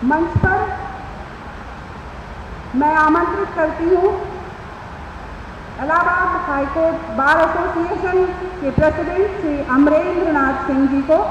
मंच पर मैं आमंत्रित करती हूँ इलाहाबाद हाईकोर्ट बार एसोसिएशन के प्रेसिडेंट श्री अमरेंद्र नाथ सिंह जी को।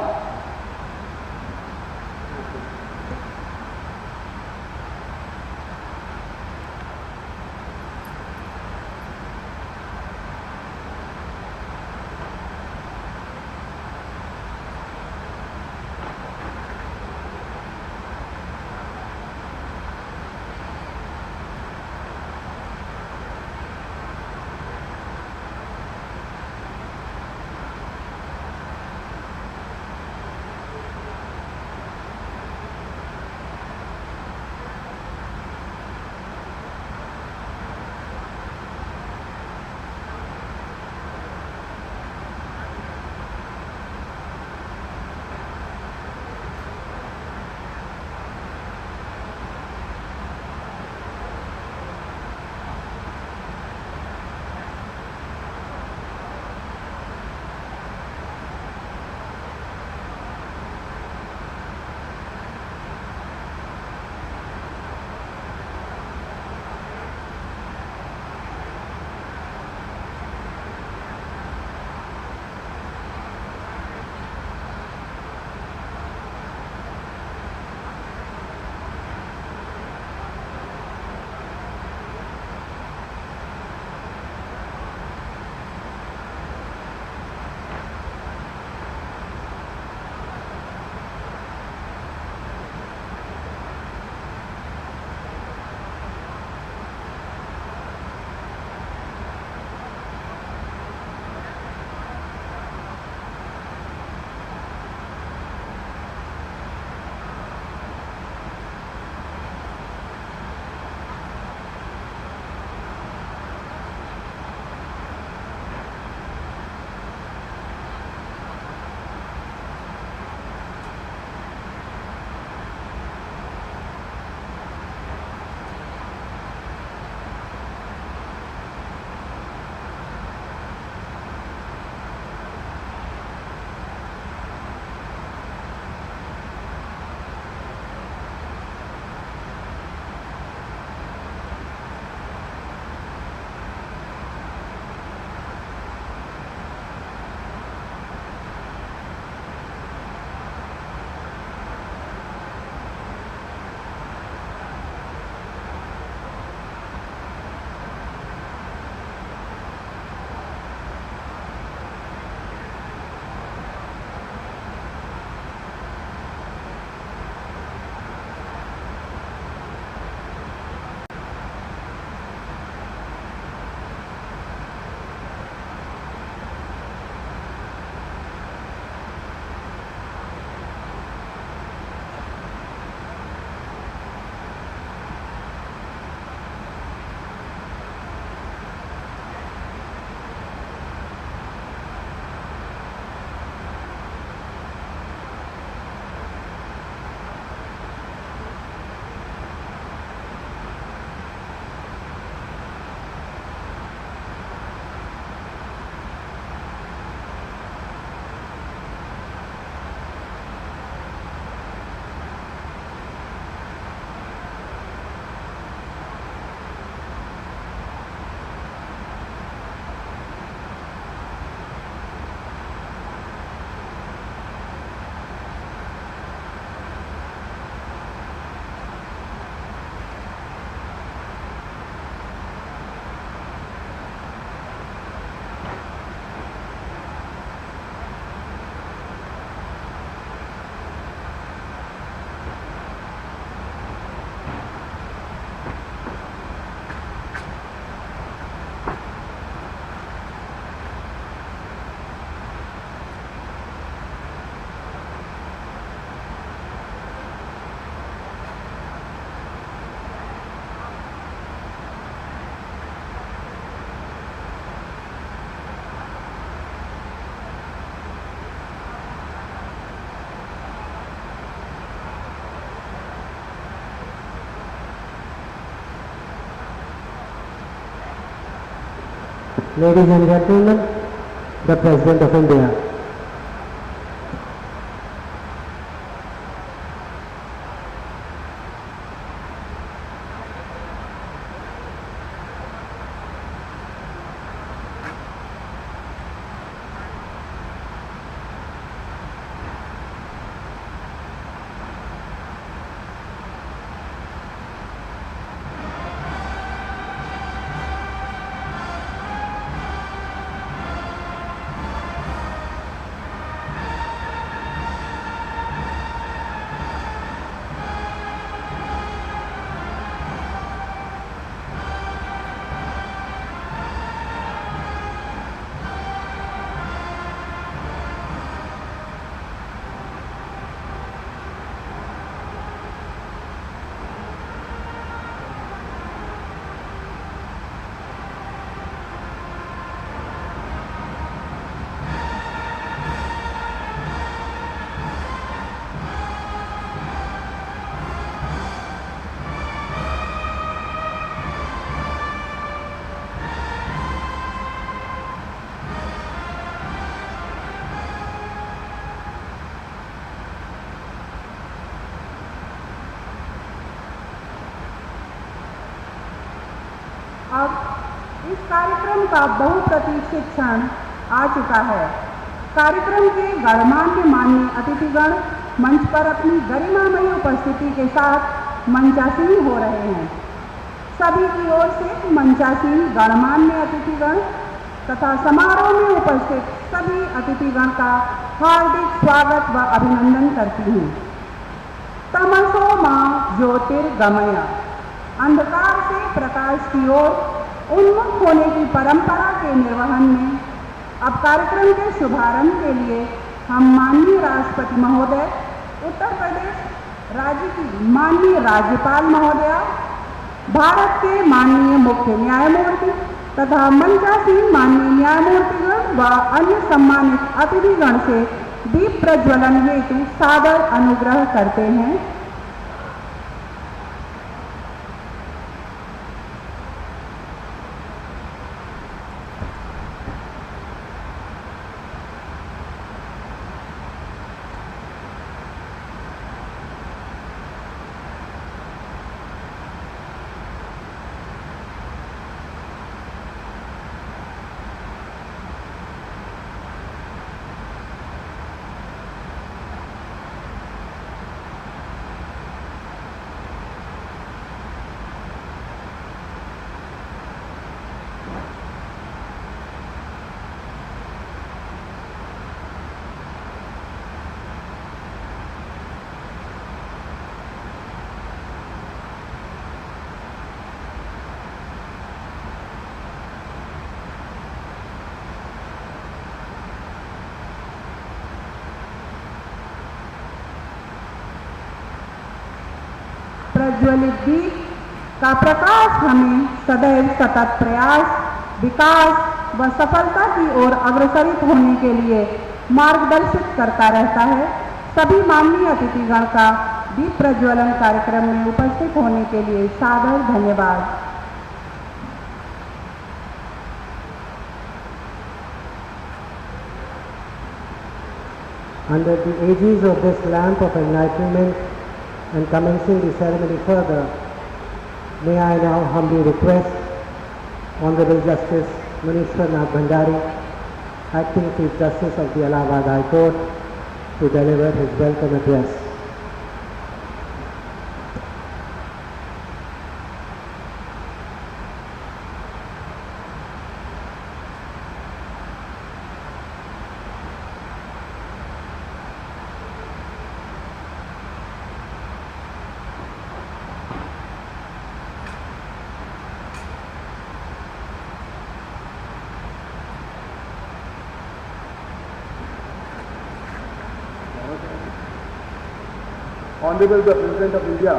Ladies and gentlemen, the President of India. अब इस कार्यक्रम का बहुप्रतीक्षित क्षण आ चुका है। कार्यक्रम के गणमान्य माननीय अतिथिगण मंच पर अपनी गरिमामयी उपस्थिति के साथ मंचासीन हो रहे हैं। सभी की ओर से मंचासीन गणमान्य अतिथिगण तथा समारोह में उपस्थित सभी अतिथिगण का हार्दिक स्वागत व अभिनंदन करती हूँ। तमसो मां ज्योतिर्गमय, अंधकार से प्रकाश की ओर उन्मुख होने की परंपरा के निर्वहन में अब कार्यक्रम के शुभारंभ के लिए हम माननीय राष्ट्रपति महोदय, उत्तर प्रदेश राज्य की माननीय राज्यपाल महोदया, भारत के माननीय मुख्य न्यायमूर्ति तथा मंचासीन माननीय न्यायमूर्तिगण व अन्य सम्मानित अतिथिगण से दीप प्रज्वलन हेतु सादर अनुग्रह करते हैं। प्रज्वलित दीप का प्रकाश हमें सदैव सतत प्रयास, विकास व सफलता की ओर अग्रसरित होने के लिए मार्गदर्शित करता रहता है। सभी माननीय अतिथिगण का दीप प्रज्वलन कार्यक्रम में उपस्थित होने के लिए सादर धन्यवाद। Under the aegis of this lamp of enlightenment and commencing the ceremony further, may I now humbly request Honorable Justice Munishwar Nath Bhandari, Acting Chief Justice of the Allahabad High Court, to deliver his welcome address. Honorable the President of India,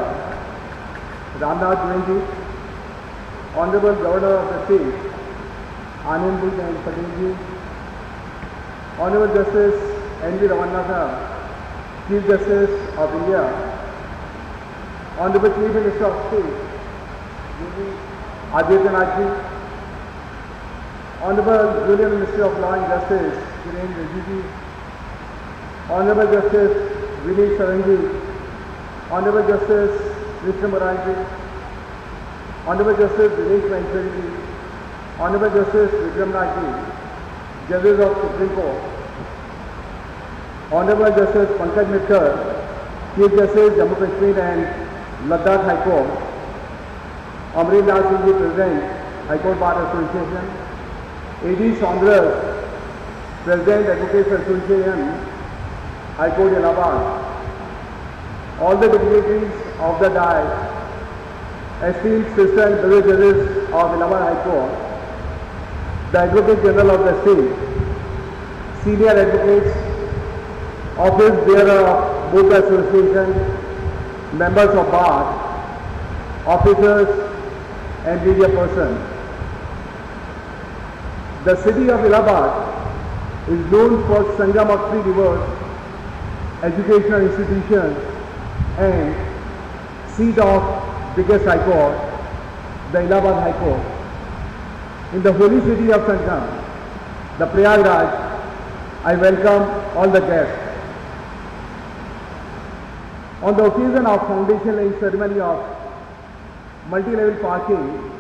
Ramnath Govinji, Honorable Governor of the State, Anandabhen Patel, Honorable Justice N.V. Ramanathan, Chief Justice of India, Honorable Chief Minister of State, Yogi Adityanath ji, Honorable Union Minister of Law and Justice, Kiren Rijiju, Honorable Justice Vineet Sarangi, Honorable Justice Krishna Moranji, Honorable Justice Dinesh Venkateji, Honorable Justice Vikram Nath, Judges of Supreme Court, Honorable Justice Pankaj Mittal, Chief Justice Jammu Kashmir and Ladakh High Court, Amrendra Singh ji, President, High Court Bar Association, A.D. Saunders, President, Advocates Association, High Court Allahabad, all the dignitaries of the dais, esteemed sister and brother judges of Allahabad High Court, the Advocate General of the state, senior advocates, office bearer of both the association, members of bar, officers and media persons. The city of Allahabad is known for Sangam of three rivers, educational institutions and seat of biggest high court, the Allahabad High Court. In the holy city of Sangam, the Prayagraj, I welcome all the guests. On the occasion of foundation laying ceremony of multi-level parking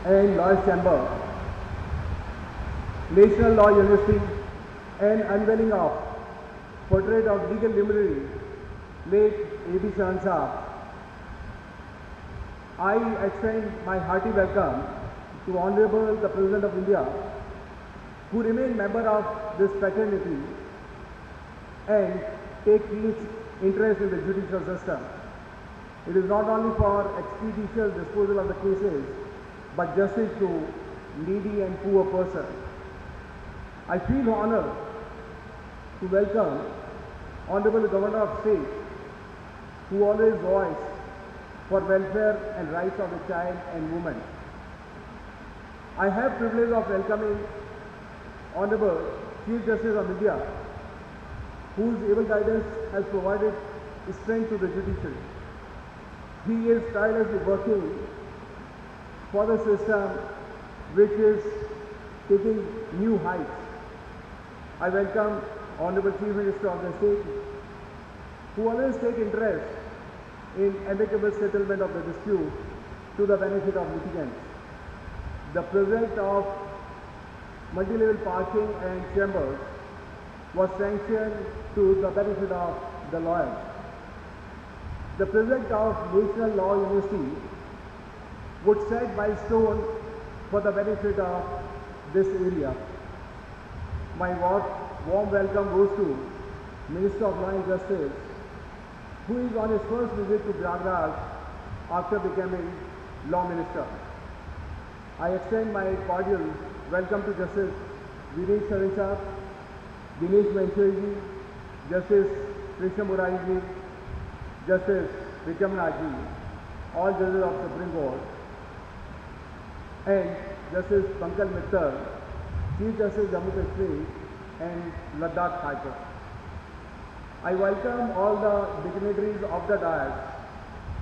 and Lawyers Chamber, National Law University, and unveiling of portrait of legal luminary late A.B. Shahan Sahab, I extend my hearty welcome to Honorable the President of India, who remain member of this fraternity and take each interest in the judicial system. It is not only for expeditious disposal of the cases, but justice to needy and poor persons. I feel honored to welcome Honorable Governor of State, who always voice for welfare and rights of the child and woman. I have privilege of welcoming Honorable Chief Justice of India, whose able guidance has provided strength to the judiciary. He is tirelessly working for the system which is taking new heights. I welcome Honorable Chief Minister of the state, who always take interest in amicable settlement of the dispute to the benefit of litigants. The project of multi-level parking and chambers was sanctioned to the benefit of the lawyers. The project of National Law University would set milestone for the benefit of this area. My warm welcome goes to Minister of Law and Justice, who is on his first visit to Prayagraj after becoming Law Minister. I extend my cordial welcome to Justice Vineet Saran Sahab, Dinesh Maheshwari, Justice Krishna Murari, Justice Vikram Raji, all judges of Supreme Court, and Justice Pankaj Mittal, Chief Justice Jammu Kashmir and Ladakh High Court. I welcome all the dignitaries of the dais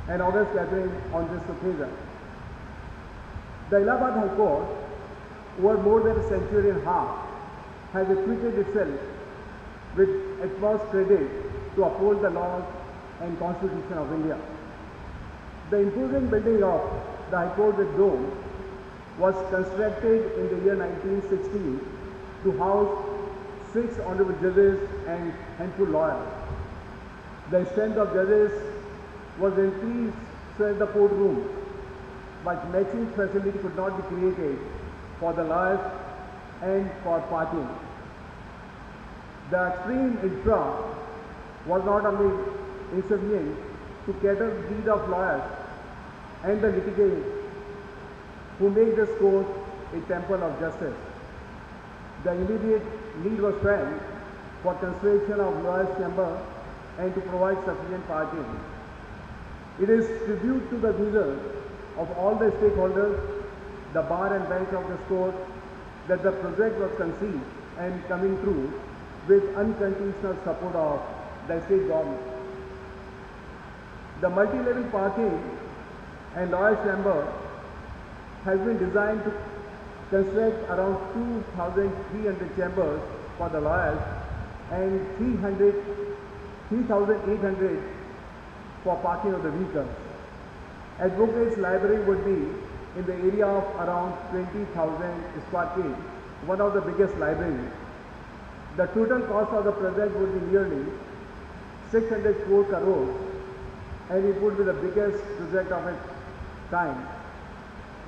and others gathering on this occasion. The Allahabad High Court, over more than a century and a half, has acquitted itself with utmost credit to uphold the laws and Constitution of India. The imposing building of the High Court with dome was constructed in the year 1916 to house 6 honorable judges and handful lawyers. The strength of judges was increased so as the courtroom, but matching facility could not be created for the lawyers and for parking. The extreme infra was not only insufficient to cater the need of lawyers and the litigants who make this court a temple of justice. The immediate need was felt for construction of lawyers' chamber and to provide sufficient parking. It is tribute to the vision of all the stakeholders, the bar and bench of this court, that the project was conceived and coming through with unconditional support of the state government. The multi-level parking and lawyers' chamber has been designed to construct around 2,300 chambers for the lawyers and 3,800 for parking of the vehicles. Advocates' library would be in the area of around 20,000 square feet, one of the biggest libraries. The total cost of the project would be nearly 604 crores, and it would be the biggest project of its kind.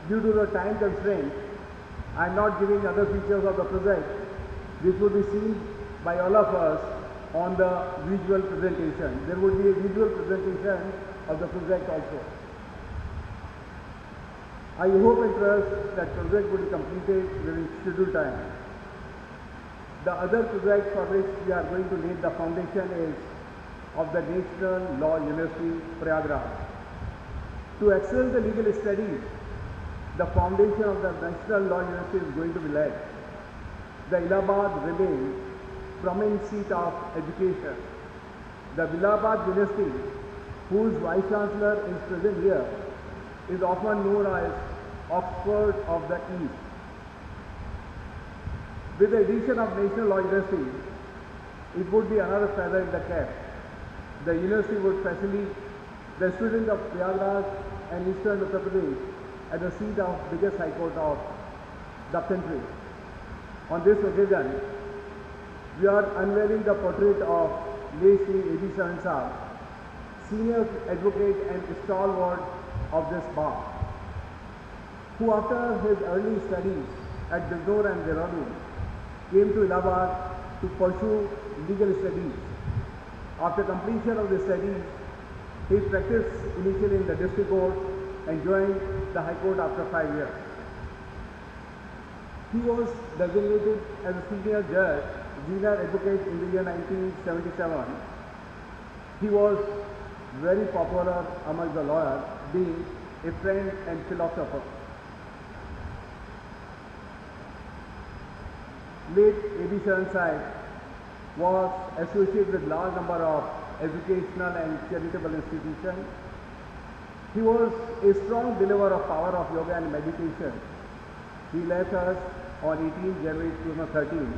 Due to the time constraint, I am not giving other features of the project. This would be seen by all of us on the visual presentation. There would be a visual presentation of the project also. I hope and trust that project will be completed within scheduled time. The other project for which we are going to lay the foundation is of the National Law University, Prayagraj. To excel the legal studies, the foundation of the National Law University is going to be laid. The Allahabad remains prominent seat of education. The Allahabad University, whose Vice Chancellor is present here, is often known as Oxford of the East. With the addition of National Law University, it would be another feather in the cap. The university would facilitate the students of Prayagraj and Eastern Uttar Pradesh at the seat of biggest high court of the country. On this occasion, we are unveiling the portrait of late Sri A.B. Saran Saab, senior advocate and stalwart of this bar, who after his early studies at Bijnor and Dehradun came to Allahabad to pursue legal studies. After completion of the studies, he practiced initially in the district court and joined the High Court after 5 years. He was designated as a senior judge, senior advocate in the year 1977. He was very popular among the lawyers, being a friend and philosopher. Late A.B. Saran Saab was associated with large number of educational and charitable institutions. He was a strong believer of power of yoga and meditation. He left us on 18 January 2013,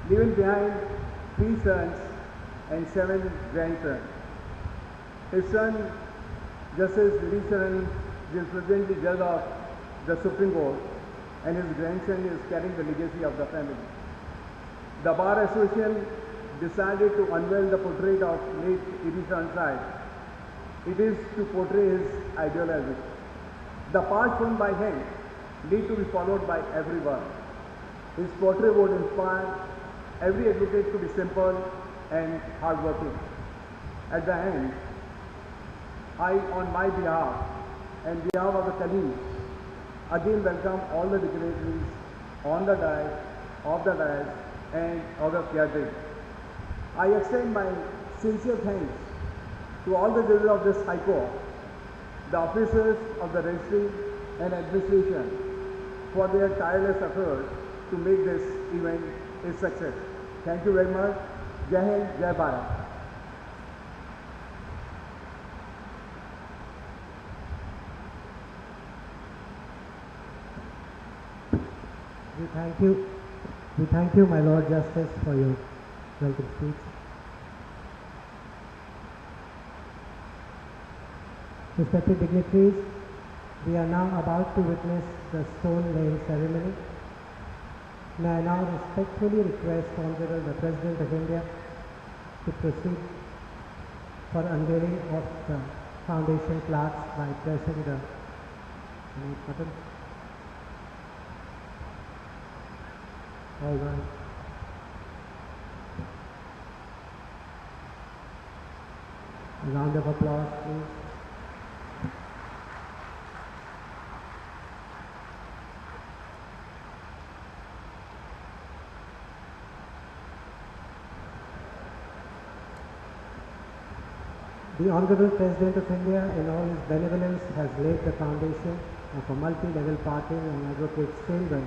leaving behind 3 sons and 7 grandsons. His son, Justice Vidi Saran, is presently judge of the Supreme Court, and his grandson is carrying the legacy of the family. The Bar Association decided to unveil the portrait of late A.B. Saran Saab. It is to portray his ideology. The path shown by him need to be followed by everyone. His portrait would inspire every advocate to be simple and hardworking. At the end, I, on my behalf and behalf of the colleagues, again welcome all the dignitaries on the dais, off the dais, and of the gathering. I extend my sincere thanks to all the judges of this High Court, the officers of the registry and administration for their tireless efforts to make this event a success. Thank you very much. Jai Hind, Jai Bharat. We thank you, my Lord Justice, for your welcome speech. Respected dignitaries, we are now about to witness the stone laying ceremony. May I now respectfully request Honorable the President of India to proceed for unveiling of the foundation plaques by pressing the button. All right. A round of applause, please. The Honorable President of India, in all his benevolence, has laid the foundation of a multi-level party and advocates chamber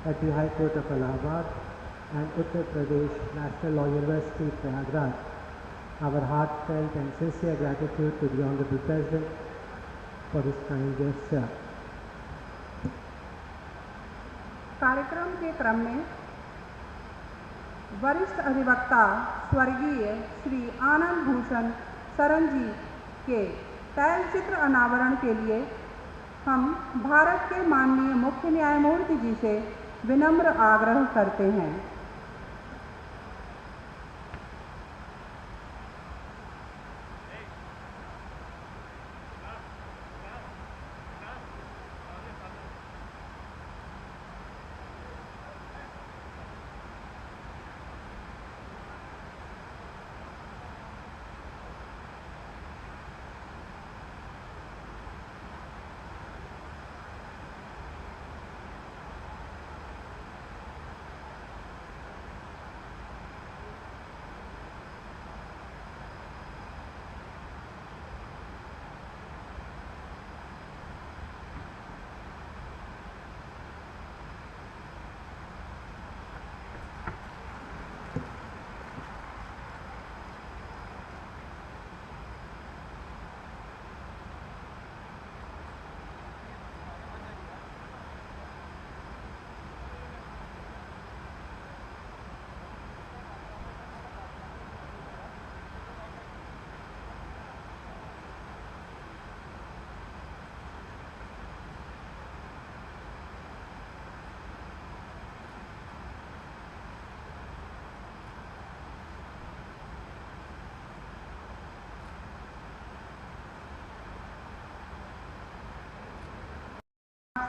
at the High Court of Allahabad and Uttar Pradesh National Law University, Prayagraj. Our heartfelt and sincere gratitude to the Honorable President for his kind gesture. कार्यक्रम के क्रम में वरिष्ठ अधिवक्ता स्वर्गीय श्री आनंद भूषण सरन जी के तैलचित्र अनावरण के लिए हम भारत के माननीय मुख्य न्यायमूर्ति जी से विनम्र आग्रह करते हैं।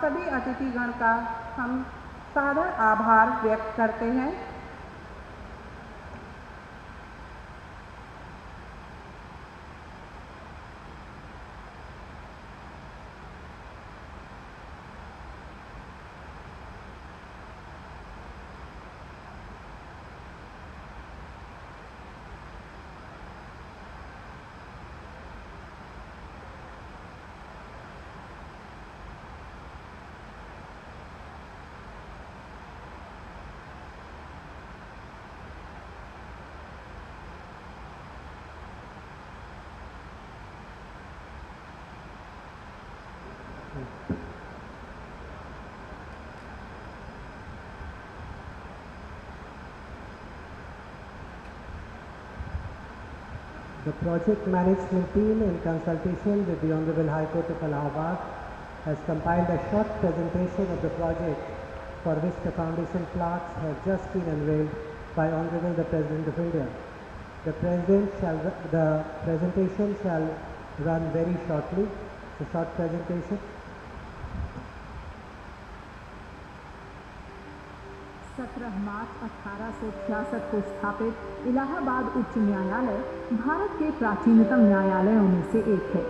सभी अतिथिगण का हम सादर आभार व्यक्त करते हैं। The project management team, in consultation with the Honorable High Court of Allahabad, has compiled a short presentation of the project for which the foundation plaques have just been unveiled by Honorable the President of India. The presentation shall run very shortly. It's a short presentation. 17 मार्च 1866 को स्थापित इलाहाबाद उच्च न्यायालय भारत के प्राचीनतम न्यायालयों में से एक है।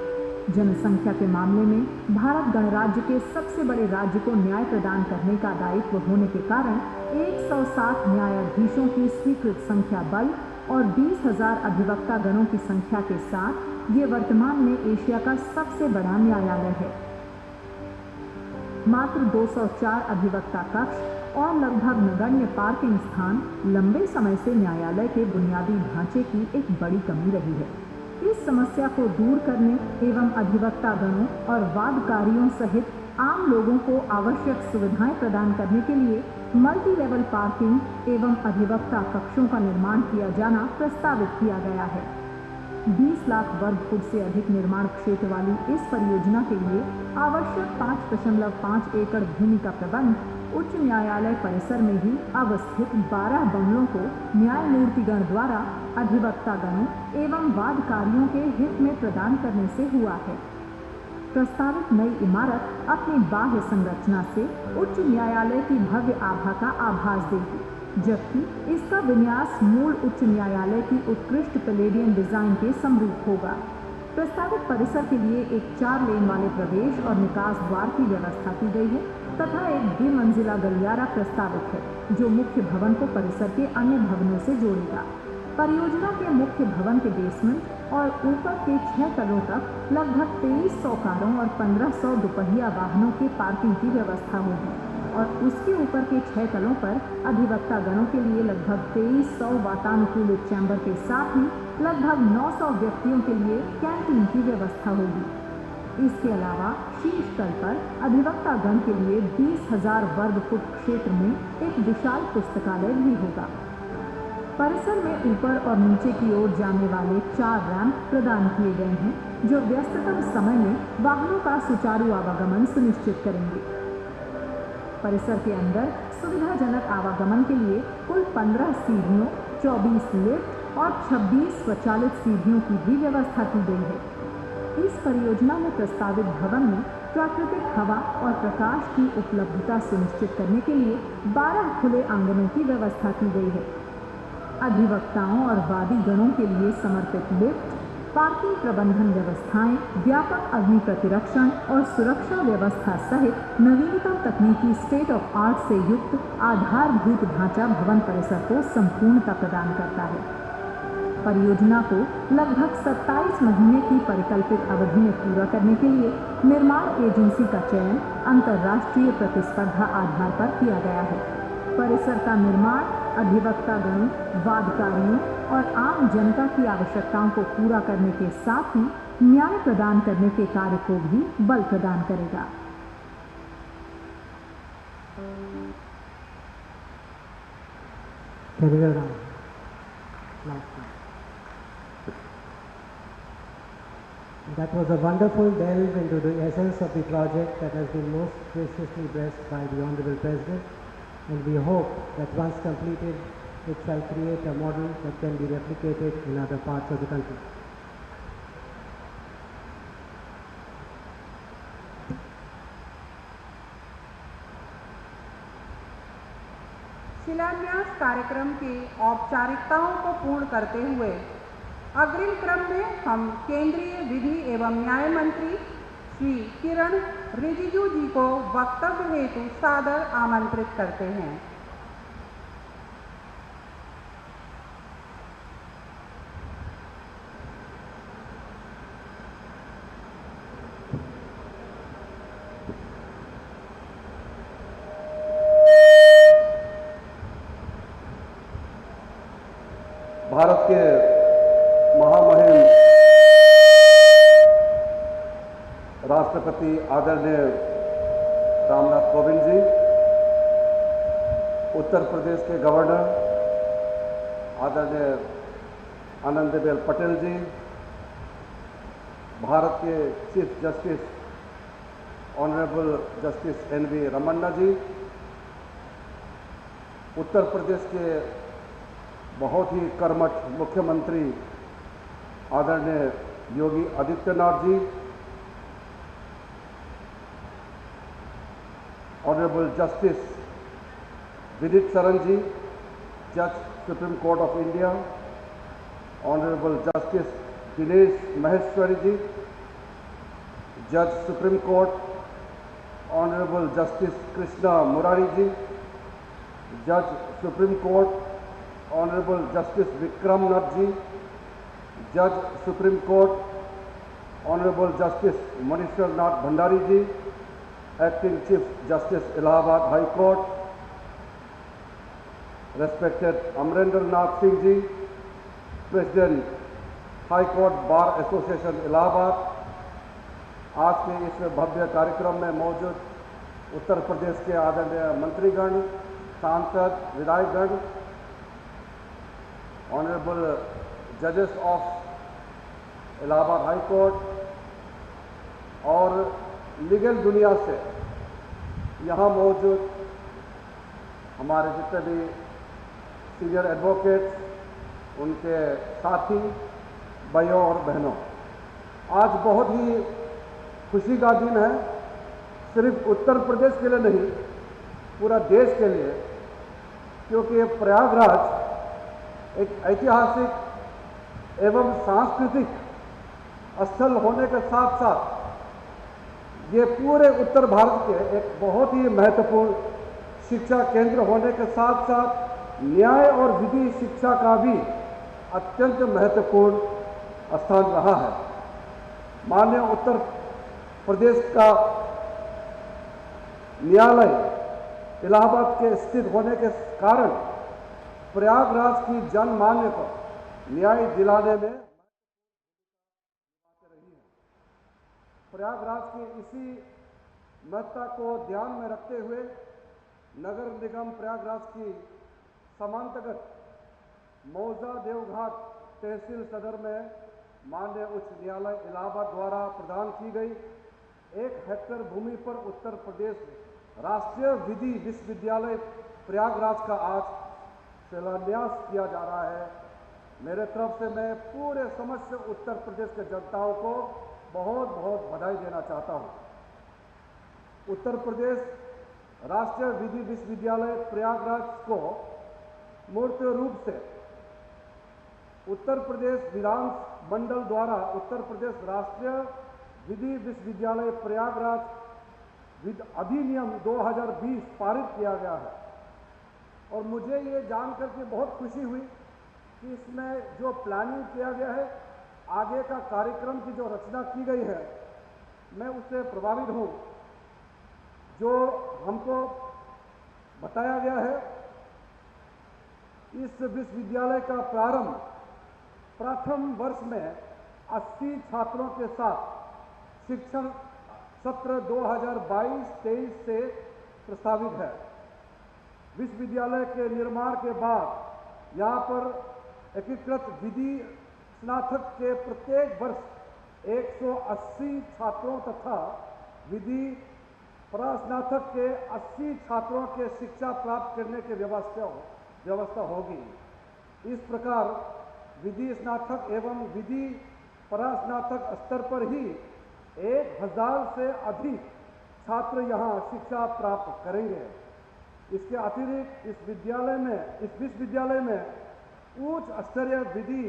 जनसंख्या के मामले में भारत गणराज्य के सबसे बड़े राज्य को न्याय प्रदान करने का दायित्व होने के कारण 160 न्यायाधीशों की स्वीकृत संख्या बल और 20,000 अधिवक्ता गणों की संख्या के साथ ये वर्तमान में एशिया का सबसे बड़ा न्यायालय है। मात्र 204 अधिवक्ता कक्ष और लगभग नगण्य पार्किंग स्थान लंबे समय से न्यायालय के बुनियादी ढांचे की एक बड़ी कमी रही है। इस समस्या को दूर करने एवं अधिवक्ता गणों और वादकारियों सहित आम लोगों को आवश्यक सुविधाएं प्रदान करने के लिए मल्टी लेवल पार्किंग एवं अधिवक्ता कक्षों का निर्माण किया जाना प्रस्तावित किया गया है। 20 लाख वर्ग फुट से अधिक निर्माण क्षेत्र वाली इस परियोजना के लिए आवश्यक 5.5 एकड़ भूमि का प्रबंध उच्च न्यायालय परिसर में ही अवस्थित 12 बंगलों को न्यायमूर्तिगण द्वारा अधिवक्ता गणों एवं वादकारियों के हित में प्रदान करने से हुआ है। प्रस्तावित नई इमारत अपनी बाह्य संरचना से उच्च न्यायालय की भव्य आभा का आभास देगी, जबकि इसका विन्यास मूल उच्च न्यायालय की उत्कृष्ट पैलेडियन डिजाइन के समरूप होगा। प्रस्तावित परिसर के लिए एक 4 लेन वाले प्रवेश और निकास द्वार की व्यवस्था की गई है तथा एक द्विमंजिला गलियारा प्रस्तावित है जो मुख्य भवन को परिसर के अन्य भवनों से जोड़ेगा। परियोजना के मुख्य भवन के बेसमेंट और ऊपर के 6 तलों तक लगभग 2300 कारों और 1500 दुपहिया वाहनों के पार्किंग की व्यवस्था होगी और उसके ऊपर के 6 तलों पर अधिवक्ता गणों के लिए लगभग 2300 वातानुकूलित चैम्बर के साथ ही लगभग 900 व्यक्तियों के लिए कैंटीन की व्यवस्था होगी। इसके अलावा शीर्ष तल पर अधिवक्ता गण के लिए 20,000 वर्ग फुट क्षेत्र में एक विशाल पुस्तकालय भी होगा। परिसर में ऊपर और नीचे की ओर जाने वाले 4 रैंप प्रदान किए गए हैं जो व्यस्ततम समय में वाहनों का सुचारू आवागमन सुनिश्चित करेंगे। परिसर के अंदर सुविधाजनक आवागमन के लिए कुल 15 सीढ़ियों, 24 लिफ्ट और 26 स्वचालित सीढ़ियों की भी व्यवस्था की गई है। इस परियोजना में प्रस्तावित भवन में प्राकृतिक हवा और प्रकाश की उपलब्धता सुनिश्चित करने के लिए 12 खुले आंगनों की व्यवस्था की गई है। अधिवक्ताओं और वादी गणों के लिए समर्पित लिफ्ट, पार्किंग प्रबंधन व्यवस्थाएं, व्यापक अग्नि प्रतिरक्षण और सुरक्षा व्यवस्था सहित नवीनतम तकनीकी स्टेट ऑफ आर्ट से युक्त आधारभूत ढांचा भवन परिसर को संपूर्णता प्रदान करता है। परियोजना को लगभग 27 महीने की परिकल्पित अवधि में पूरा करने के लिए निर्माण एजेंसी का चयन अंतर्राष्ट्रीय प्रतिस्पर्धा आधार पर किया गया है। परिसर का निर्माण अधिवक्ता गणों, वादकारियों और आम जनता की आवश्यकताओं को पूरा करने के साथ ही न्याय प्रदान करने के कार्य को भी बल प्रदान करेगा। That was a wonderful delve into the essence of the project that has been most graciously blessed by the Honorable President, and we hope that once completed, it shall create a model that can be replicated in other parts of the country. शिलान्यास कार्यक्रम के औपचारिकताओं को पूर्ण करते हुए अग्रिम क्रम में हम केंद्रीय विधि एवं न्याय मंत्री श्री किरण रिजिजू जी को वक्तव्य हेतु सादर आमंत्रित करते हैं। भारत के महामहिम राष्ट्रपति आदरणीय रामनाथ कोविंद जी, उत्तर प्रदेश के गवर्नर आदरणीय आनंदीबेन पटेल जी, भारत के chief justice honourable justice N V. Ramana जी, उत्तर प्रदेश के बहुत ही कर्मठ मुख्यमंत्री आदरणीय योगी आदित्यनाथ जी, ऑनरेबल जस्टिस विनीत सरन जी, जज supreme court of India, honourable justice Dinesh Maheshwari जी, जज supreme court, honourable justice Krishna Murari जी, जज supreme court honourable justice Vikram Nath ji, जज supreme court honourable justice Manishwar नाथ भंडारी जी, acting chief justice Allahabad high court respected Amarendra नाथ Singh ji, president high court bar association Allahabad, आज के इस भव्य कार्यक्रम में मौजूद उत्तर प्रदेश के आदरणीय मंत्रीगण, सांसद, विधायकगण, ऑनरेबल जजेस ऑफ इलाहाबाद हाई कोर्ट और लीगल दुनिया से यहाँ मौजूद हमारे जितने भी सीनियर एडवोकेट्स, उनके साथी, भाइयों और बहनों, आज बहुत ही खुशी का दिन है, सिर्फ उत्तर प्रदेश के लिए नहीं, पूरा देश के लिए, क्योंकि प्रयागराज एक ऐतिहासिक एवं सांस्कृतिक स्थल होने के साथ साथ ये पूरे उत्तर भारत के एक बहुत ही महत्वपूर्ण शिक्षा केंद्र होने के साथ साथ न्याय और विधि शिक्षा का भी अत्यंत महत्वपूर्ण स्थान रहा है। माननीय उत्तर प्रदेश का न्यायालय इलाहाबाद के स्थित होने के कारण प्रयागराज की जनमान्य को न्याय दिलाने में प्रयागराज की इसी महत्ता को ध्यान में रखते हुए नगर निगम प्रयागराज की समांतर्गत मौजा देवघाट तहसील सदर में माननीय उच्च न्यायालय इलाहाबाद द्वारा प्रदान की गई 1 हेक्टेयर भूमि पर उत्तर प्रदेश राष्ट्रीय विधि विश्वविद्यालय प्रयागराज का आज शिलान्यास किया जा रहा है। मेरे तरफ से मैं पूरे समस्त उत्तर प्रदेश के जनताओं को बहुत बहुत बधाई देना चाहता हूँ। उत्तर प्रदेश राष्ट्रीय विधि विश्वविद्यालय प्रयागराज को मूर्त रूप से उत्तर प्रदेश विधान मंडल द्वारा उत्तर प्रदेश राष्ट्रीय विधि विश्वविद्यालय प्रयागराज अधिनियम 2020 पारित किया गया है और मुझे ये जानकर के बहुत खुशी हुई कि इसमें जो प्लानिंग किया गया है, आगे का कार्यक्रम की जो रचना की गई है, मैं उससे प्रभावित हूँ। जो हमको बताया गया है, इस विश्वविद्यालय का प्रारंभ प्रथम वर्ष में 80 छात्रों के साथ शिक्षण सत्र 2022-23 से प्रस्तावित है। विश्वविद्यालय के निर्माण के बाद यहाँ पर एकीकृत विधि स्नातक के प्रत्येक वर्ष 180 छात्रों तथा विधि परास्नातक के 80 छात्रों के शिक्षा प्राप्त करने की व्यवस्था होगी। इस प्रकार विधि स्नातक एवं विधि परास्नातक स्तर पर ही 1000 से अधिक छात्र यहाँ शिक्षा प्राप्त करेंगे। इसके अतिरिक्त इस विश्वविद्यालय में उच्च स्तरीय विधि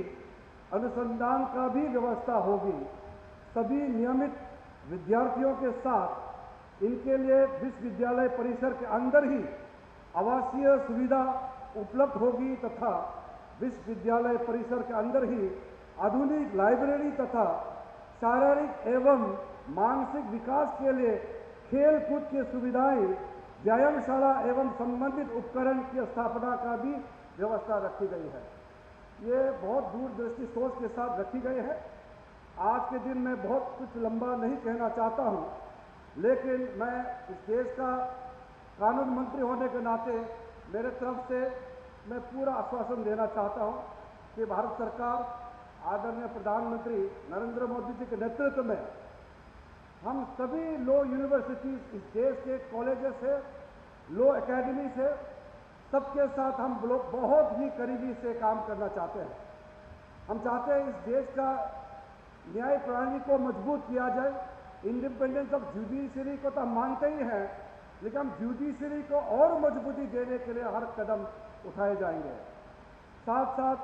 अनुसंधान का भी व्यवस्था होगी। सभी नियमित विद्यार्थियों के साथ इनके लिए विश्वविद्यालय परिसर के अंदर ही आवासीय सुविधा उपलब्ध होगी तथा विश्वविद्यालय परिसर के अंदर ही आधुनिक लाइब्रेरी तथा शारीरिक एवं मानसिक विकास के लिए खेल कूद की सुविधाएं, व्यायामशाला एवं संबंधित उपकरण की स्थापना का भी व्यवस्था रखी गई है। ये बहुत दूरदृष्टि सोच के साथ रखी गई है। आज के दिन मैं बहुत कुछ लंबा नहीं कहना चाहता हूँ, लेकिन मैं इस देश का कानून मंत्री होने के नाते मेरे तरफ से मैं पूरा आश्वासन देना चाहता हूँ कि भारत सरकार आदरणीय प्रधानमंत्री नरेंद्र मोदी जी के नेतृत्व में हम सभी लॉ यूनिवर्सिटीज, इस देश के कॉलेजेस है, लॉ एकेडमी से, सबके साथ हम लोग बहुत ही करीबी से काम करना चाहते हैं। हम चाहते हैं इस देश का न्याय प्रणाली को मजबूत किया जाए। इंडिपेंडेंस ऑफ जुडिशरी को तो हम मानते ही हैं, लेकिन हम जुडिशरी को और मजबूती देने के लिए हर कदम उठाए जाएंगे। साथ साथ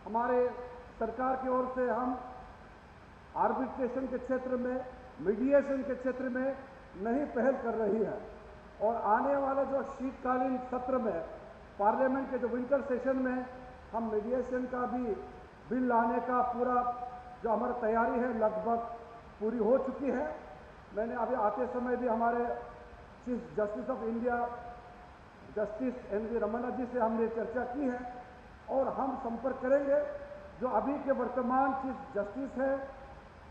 हमारे सरकार की ओर से हम आर्बिट्रेशन के क्षेत्र में, मीडिएशन के क्षेत्र में नई पहल कर रही है और आने वाले जो शीतकालीन सत्र में पार्लियामेंट के जो विंटर सेशन में हम मीडिएशन का भी बिल लाने का पूरा जो हमारी तैयारी है लगभग पूरी हो चुकी है। मैंने अभी आते समय भी हमारे chief justice of India justice N V. Ramana ji से हमने चर्चा की है और हम संपर्क करेंगे। जो अभी के वर्तमान चीफ जस्टिस है,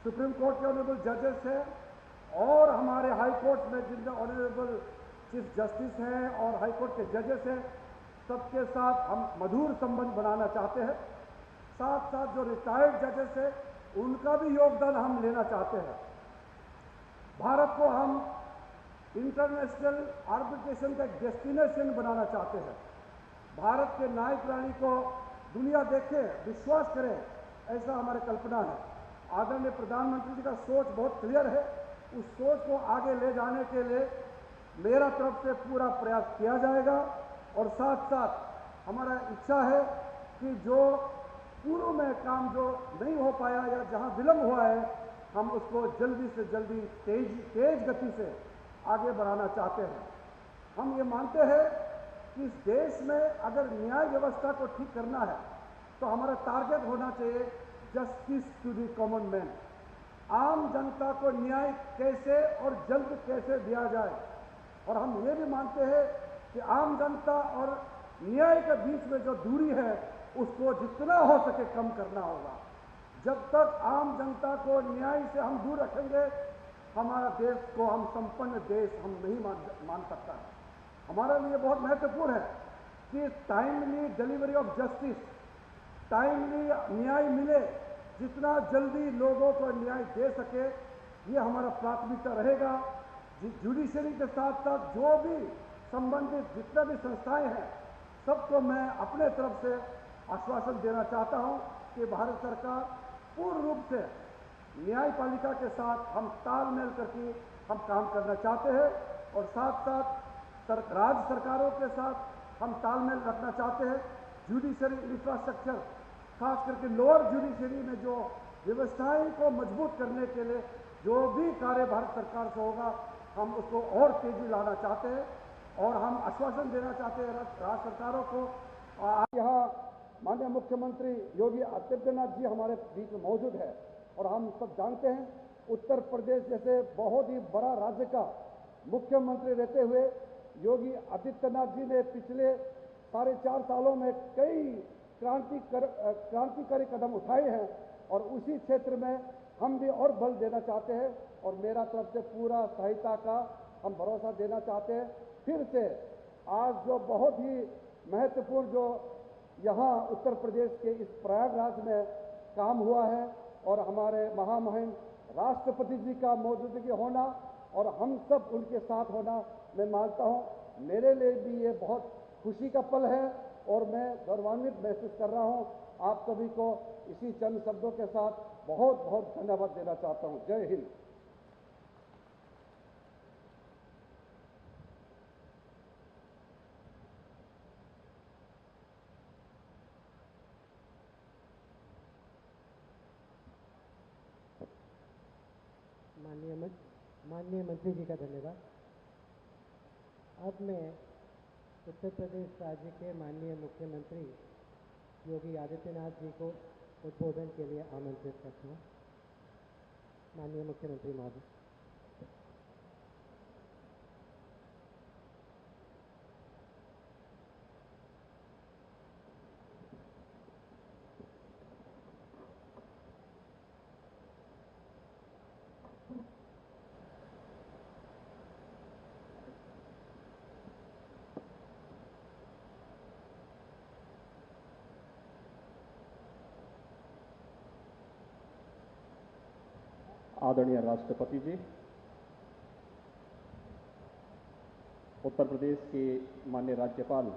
सुप्रीम कोर्ट के ऑनरेबल जजेस है और हमारे हाई कोर्ट में जिनके ऑनरेबल चीफ जस्टिस हैं और हाई कोर्ट के जजेस हैं, सबके साथ हम मधुर संबंध बनाना चाहते हैं। साथ साथ जो रिटायर्ड जजेस हैं उनका भी योगदान हम लेना चाहते हैं। भारत को हम इंटरनेशनल आर्बिट्रेशन का एक डेस्टिनेशन बनाना चाहते हैं। भारत के न्याय प्रणाली को दुनिया देखे, विश्वास करे, ऐसा हमारी कल्पना है। आदरणीय प्रधानमंत्री जी का सोच बहुत क्लियर है। उस सोच को आगे ले जाने के लिए मेरा तरफ से पूरा प्रयास किया जाएगा और साथ साथ हमारा इच्छा है कि जो पूर्व में काम जो नहीं हो पाया या जहां विलंब हुआ है, हम उसको जल्दी से जल्दी तेज गति से आगे बढ़ाना चाहते हैं। हम ये मानते हैं कि इस देश में अगर न्याय व्यवस्था को ठीक करना है तो हमारा टारगेट होना चाहिए justice to the common man. आम जनता को न्याय कैसे और जल्द कैसे दिया जाए। और हम ये भी मानते हैं कि आम जनता और न्याय के बीच में जो दूरी है उसको जितना हो सके कम करना होगा। जब तक आम जनता को न्याय से हम दूर रखेंगे, हमारा देश को हम संपन्न देश हम नहीं मान सकता है। हमारे लिए बहुत महत्वपूर्ण है कि timely delivery of justice, timely न्याय मिले, जितना जल्दी लोगों को न्याय दे सके, ये हमारा प्राथमिकता रहेगा। जुडिशरी के साथ साथ जो भी संबंधित जितने भी संस्थाएं हैं, सबको मैं अपने तरफ से आश्वासन देना चाहता हूं कि भारत सरकार पूर्ण रूप से न्यायपालिका के साथ हम तालमेल करके हम काम करना चाहते हैं और साथ साथ राज्य सरकारों के साथ हम तालमेल रखना चाहते हैं। जुडिशरी इंफ्रास्ट्रक्चर, खास करके लोअर जुडिशरी में जो व्यवस्थाएं को मजबूत करने के लिए जो भी कार्य भारत सरकार से होगा, हम उसको और तेजी लाना चाहते हैं और हम आश्वासन देना चाहते हैं राज्य सरकारों को। आज यहाँ माननीय मुख्यमंत्री योगी आदित्यनाथ जी हमारे बीच में मौजूद है और हम सब जानते हैं उत्तर प्रदेश जैसे बहुत ही बड़ा राज्य का मुख्यमंत्री रहते हुए योगी आदित्यनाथ जी ने पिछले 4.5 सालों में कई क्रांतिकारी कदम उठाए हैं और उसी क्षेत्र में हम भी और बल देना चाहते हैं और मेरा तरफ से पूरा सहायता का हम भरोसा देना चाहते हैं। फिर से आज जो बहुत ही महत्वपूर्ण जो यहाँ उत्तर प्रदेश के इस प्रयागराज में काम हुआ है और हमारे महामहिम राष्ट्रपति जी का मौजूदगी होना और हम सब उनके साथ होना, मैं मानता हूँ मेरे लिए भी ये बहुत खुशी का पल है और मैं गौरवान्वित महसूस कर रहा हूँ। आप सभी को इसी चंद शब्दों के साथ बहुत बहुत धन्यवाद देना चाहता हूँ। जय हिंद। माननीय मंत्री जी का धन्यवाद। अब मैं उत्तर प्रदेश राज्य के माननीय मुख्यमंत्री योगी आदित्यनाथ जी को उद्बोधन के लिए आमंत्रित करता हूँ। माननीय मुख्यमंत्री महोदय। आदरणीय राष्ट्रपति जी, उत्तर प्रदेश की माननीय राज्यपाल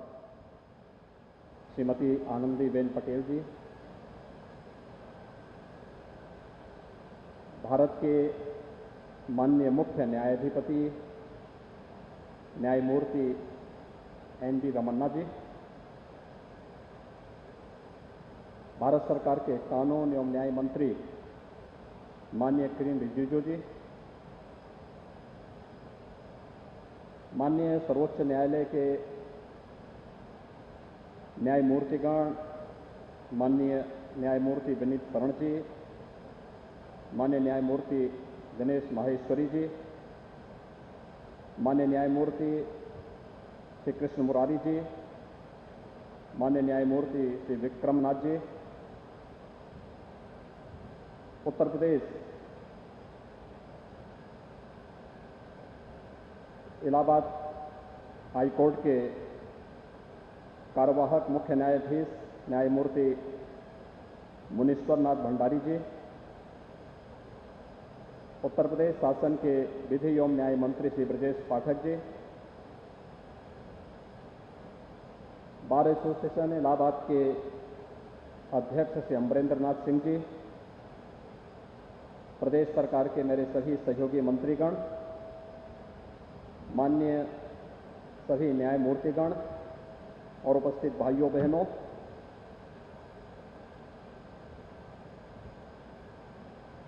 श्रीमती आनंदीबेन पटेल जी, भारत के माननीय मुख्य न्यायाधिपति न्यायमूर्ति एन.वी. रमन्ना जी, भारत सरकार के कानून एवं न्याय मंत्री माननीय किरेन रिजिजू जी, माननीय सर्वोच्च न्यायालय के न्यायमूर्तिगण माननीय न्यायमूर्ति विनीत शरण जी, माननीय न्यायमूर्ति दिनेश माहेश्वरी जी, माननीय न्यायमूर्ति श्री कृष्ण मुरारी जी, माननीय न्यायमूर्ति श्री विक्रमनाथ जी, उत्तर प्रदेश इलाहाबाद हाई कोर्ट के कार्यवाहक मुख्य न्यायाधीश न्यायमूर्ति मुनीश्वर नाथ भंडारी जी, उत्तर प्रदेश शासन के विधि एवं न्याय मंत्री श्री ब्रजेश पाठक जी, बार एसोसिएशन इलाहाबाद के अध्यक्ष श्री अमरेंद्र नाथ सिंह जी, प्रदेश सरकार के मेरे सभी सहयोगी मंत्रीगण, माननीय सभी न्यायमूर्तिगण और उपस्थित भाइयों बहनों,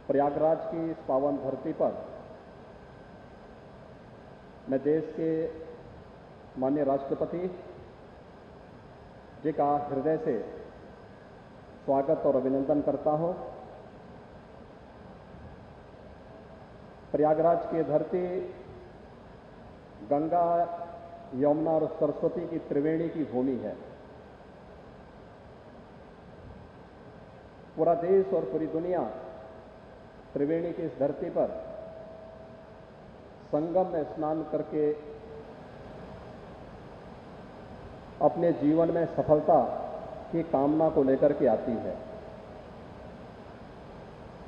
प्रयागराज की इस पावन धरती पर मैं देश के माननीय राष्ट्रपति जी का हृदय से स्वागत और अभिनंदन करता हूं। प्रयागराज की धरती गंगा, यमुना और सरस्वती की त्रिवेणी की भूमि है। पूरा देश और पूरी दुनिया त्रिवेणी की इस धरती पर संगम में स्नान करके अपने जीवन में सफलता की कामना को लेकर के आती है,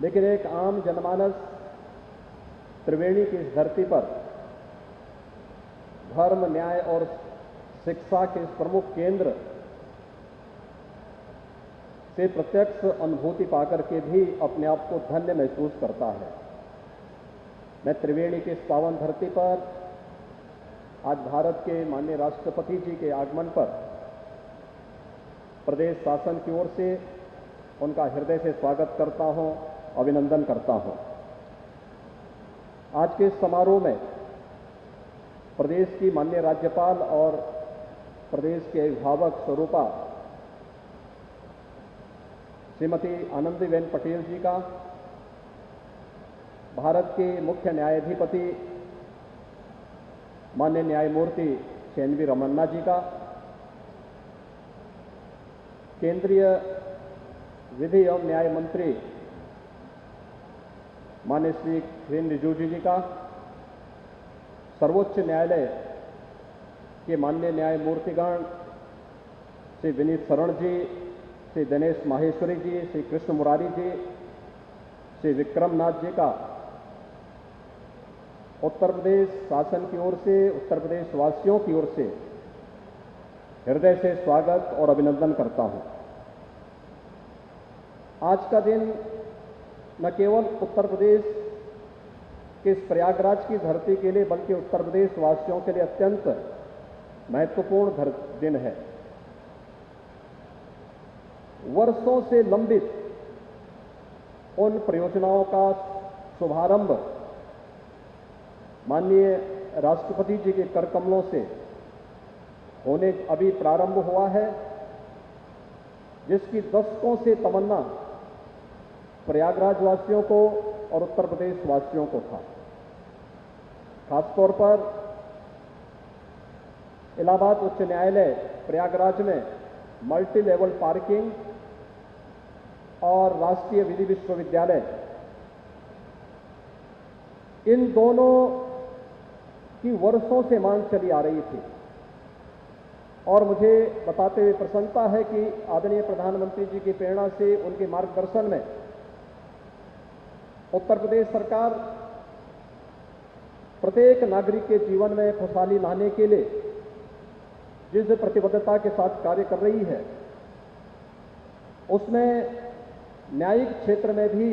लेकिन एक आम जनमानस त्रिवेणी की इस धरती पर धर्म, न्याय और शिक्षा के इस प्रमुख केंद्र से प्रत्यक्ष अनुभूति पाकर के भी अपने आप को धन्य महसूस करता है। मैं त्रिवेणी की इस पावन धरती पर आज भारत के माननीय राष्ट्रपति जी के आगमन पर प्रदेश शासन की ओर से उनका हृदय से स्वागत करता हूं, अभिनंदन करता हूं। आज के इस समारोह में प्रदेश की माननीय राज्यपाल और प्रदेश के अभिभावक स्वरूपा श्रीमती आनंदीबेन पटेल जी का, भारत के मुख्य न्यायाधिपति माननीय न्यायमूर्ति एन.वी. रमन्ना जी का, केंद्रीय विधि एवं न्याय मंत्री माननीय श्री किरेन रिजिजू जी का, सर्वोच्च न्यायालय के माननीय न्यायमूर्तिगण श्री विनीत शरण जी, श्री दिनेश माहेश्वरी जी, श्री कृष्ण मुरारी जी, श्री विक्रमनाथ जी का उत्तर प्रदेश शासन की ओर से, उत्तर प्रदेश वासियों की ओर से हृदय से स्वागत और अभिनंदन करता हूं। आज का दिन न केवल उत्तर प्रदेश के इस प्रयागराज की धरती के लिए बल्कि उत्तर प्रदेश वासियों के लिए अत्यंत महत्वपूर्ण दिन है। वर्षों से लंबित उन परियोजनाओं का शुभारंभ माननीय राष्ट्रपति जी के कर कमलों से होने अभी प्रारंभ हुआ है, जिसकी दशकों से तमन्ना प्रयागराज वासियों को और उत्तर प्रदेश वासियों को था। खासतौर पर इलाहाबाद उच्च न्यायालय प्रयागराज में मल्टी लेवल पार्किंग और राष्ट्रीय विधि विश्वविद्यालय, इन दोनों की वर्षों से मांग चली आ रही थी और मुझे बताते हुए प्रसन्नता है कि आदरणीय प्रधानमंत्री जी की प्रेरणा से, उनके मार्गदर्शन में उत्तर प्रदेश सरकार प्रत्येक नागरिक के जीवन में खुशहाली लाने के लिए जिस प्रतिबद्धता के साथ कार्य कर रही है, उसमें न्यायिक क्षेत्र में भी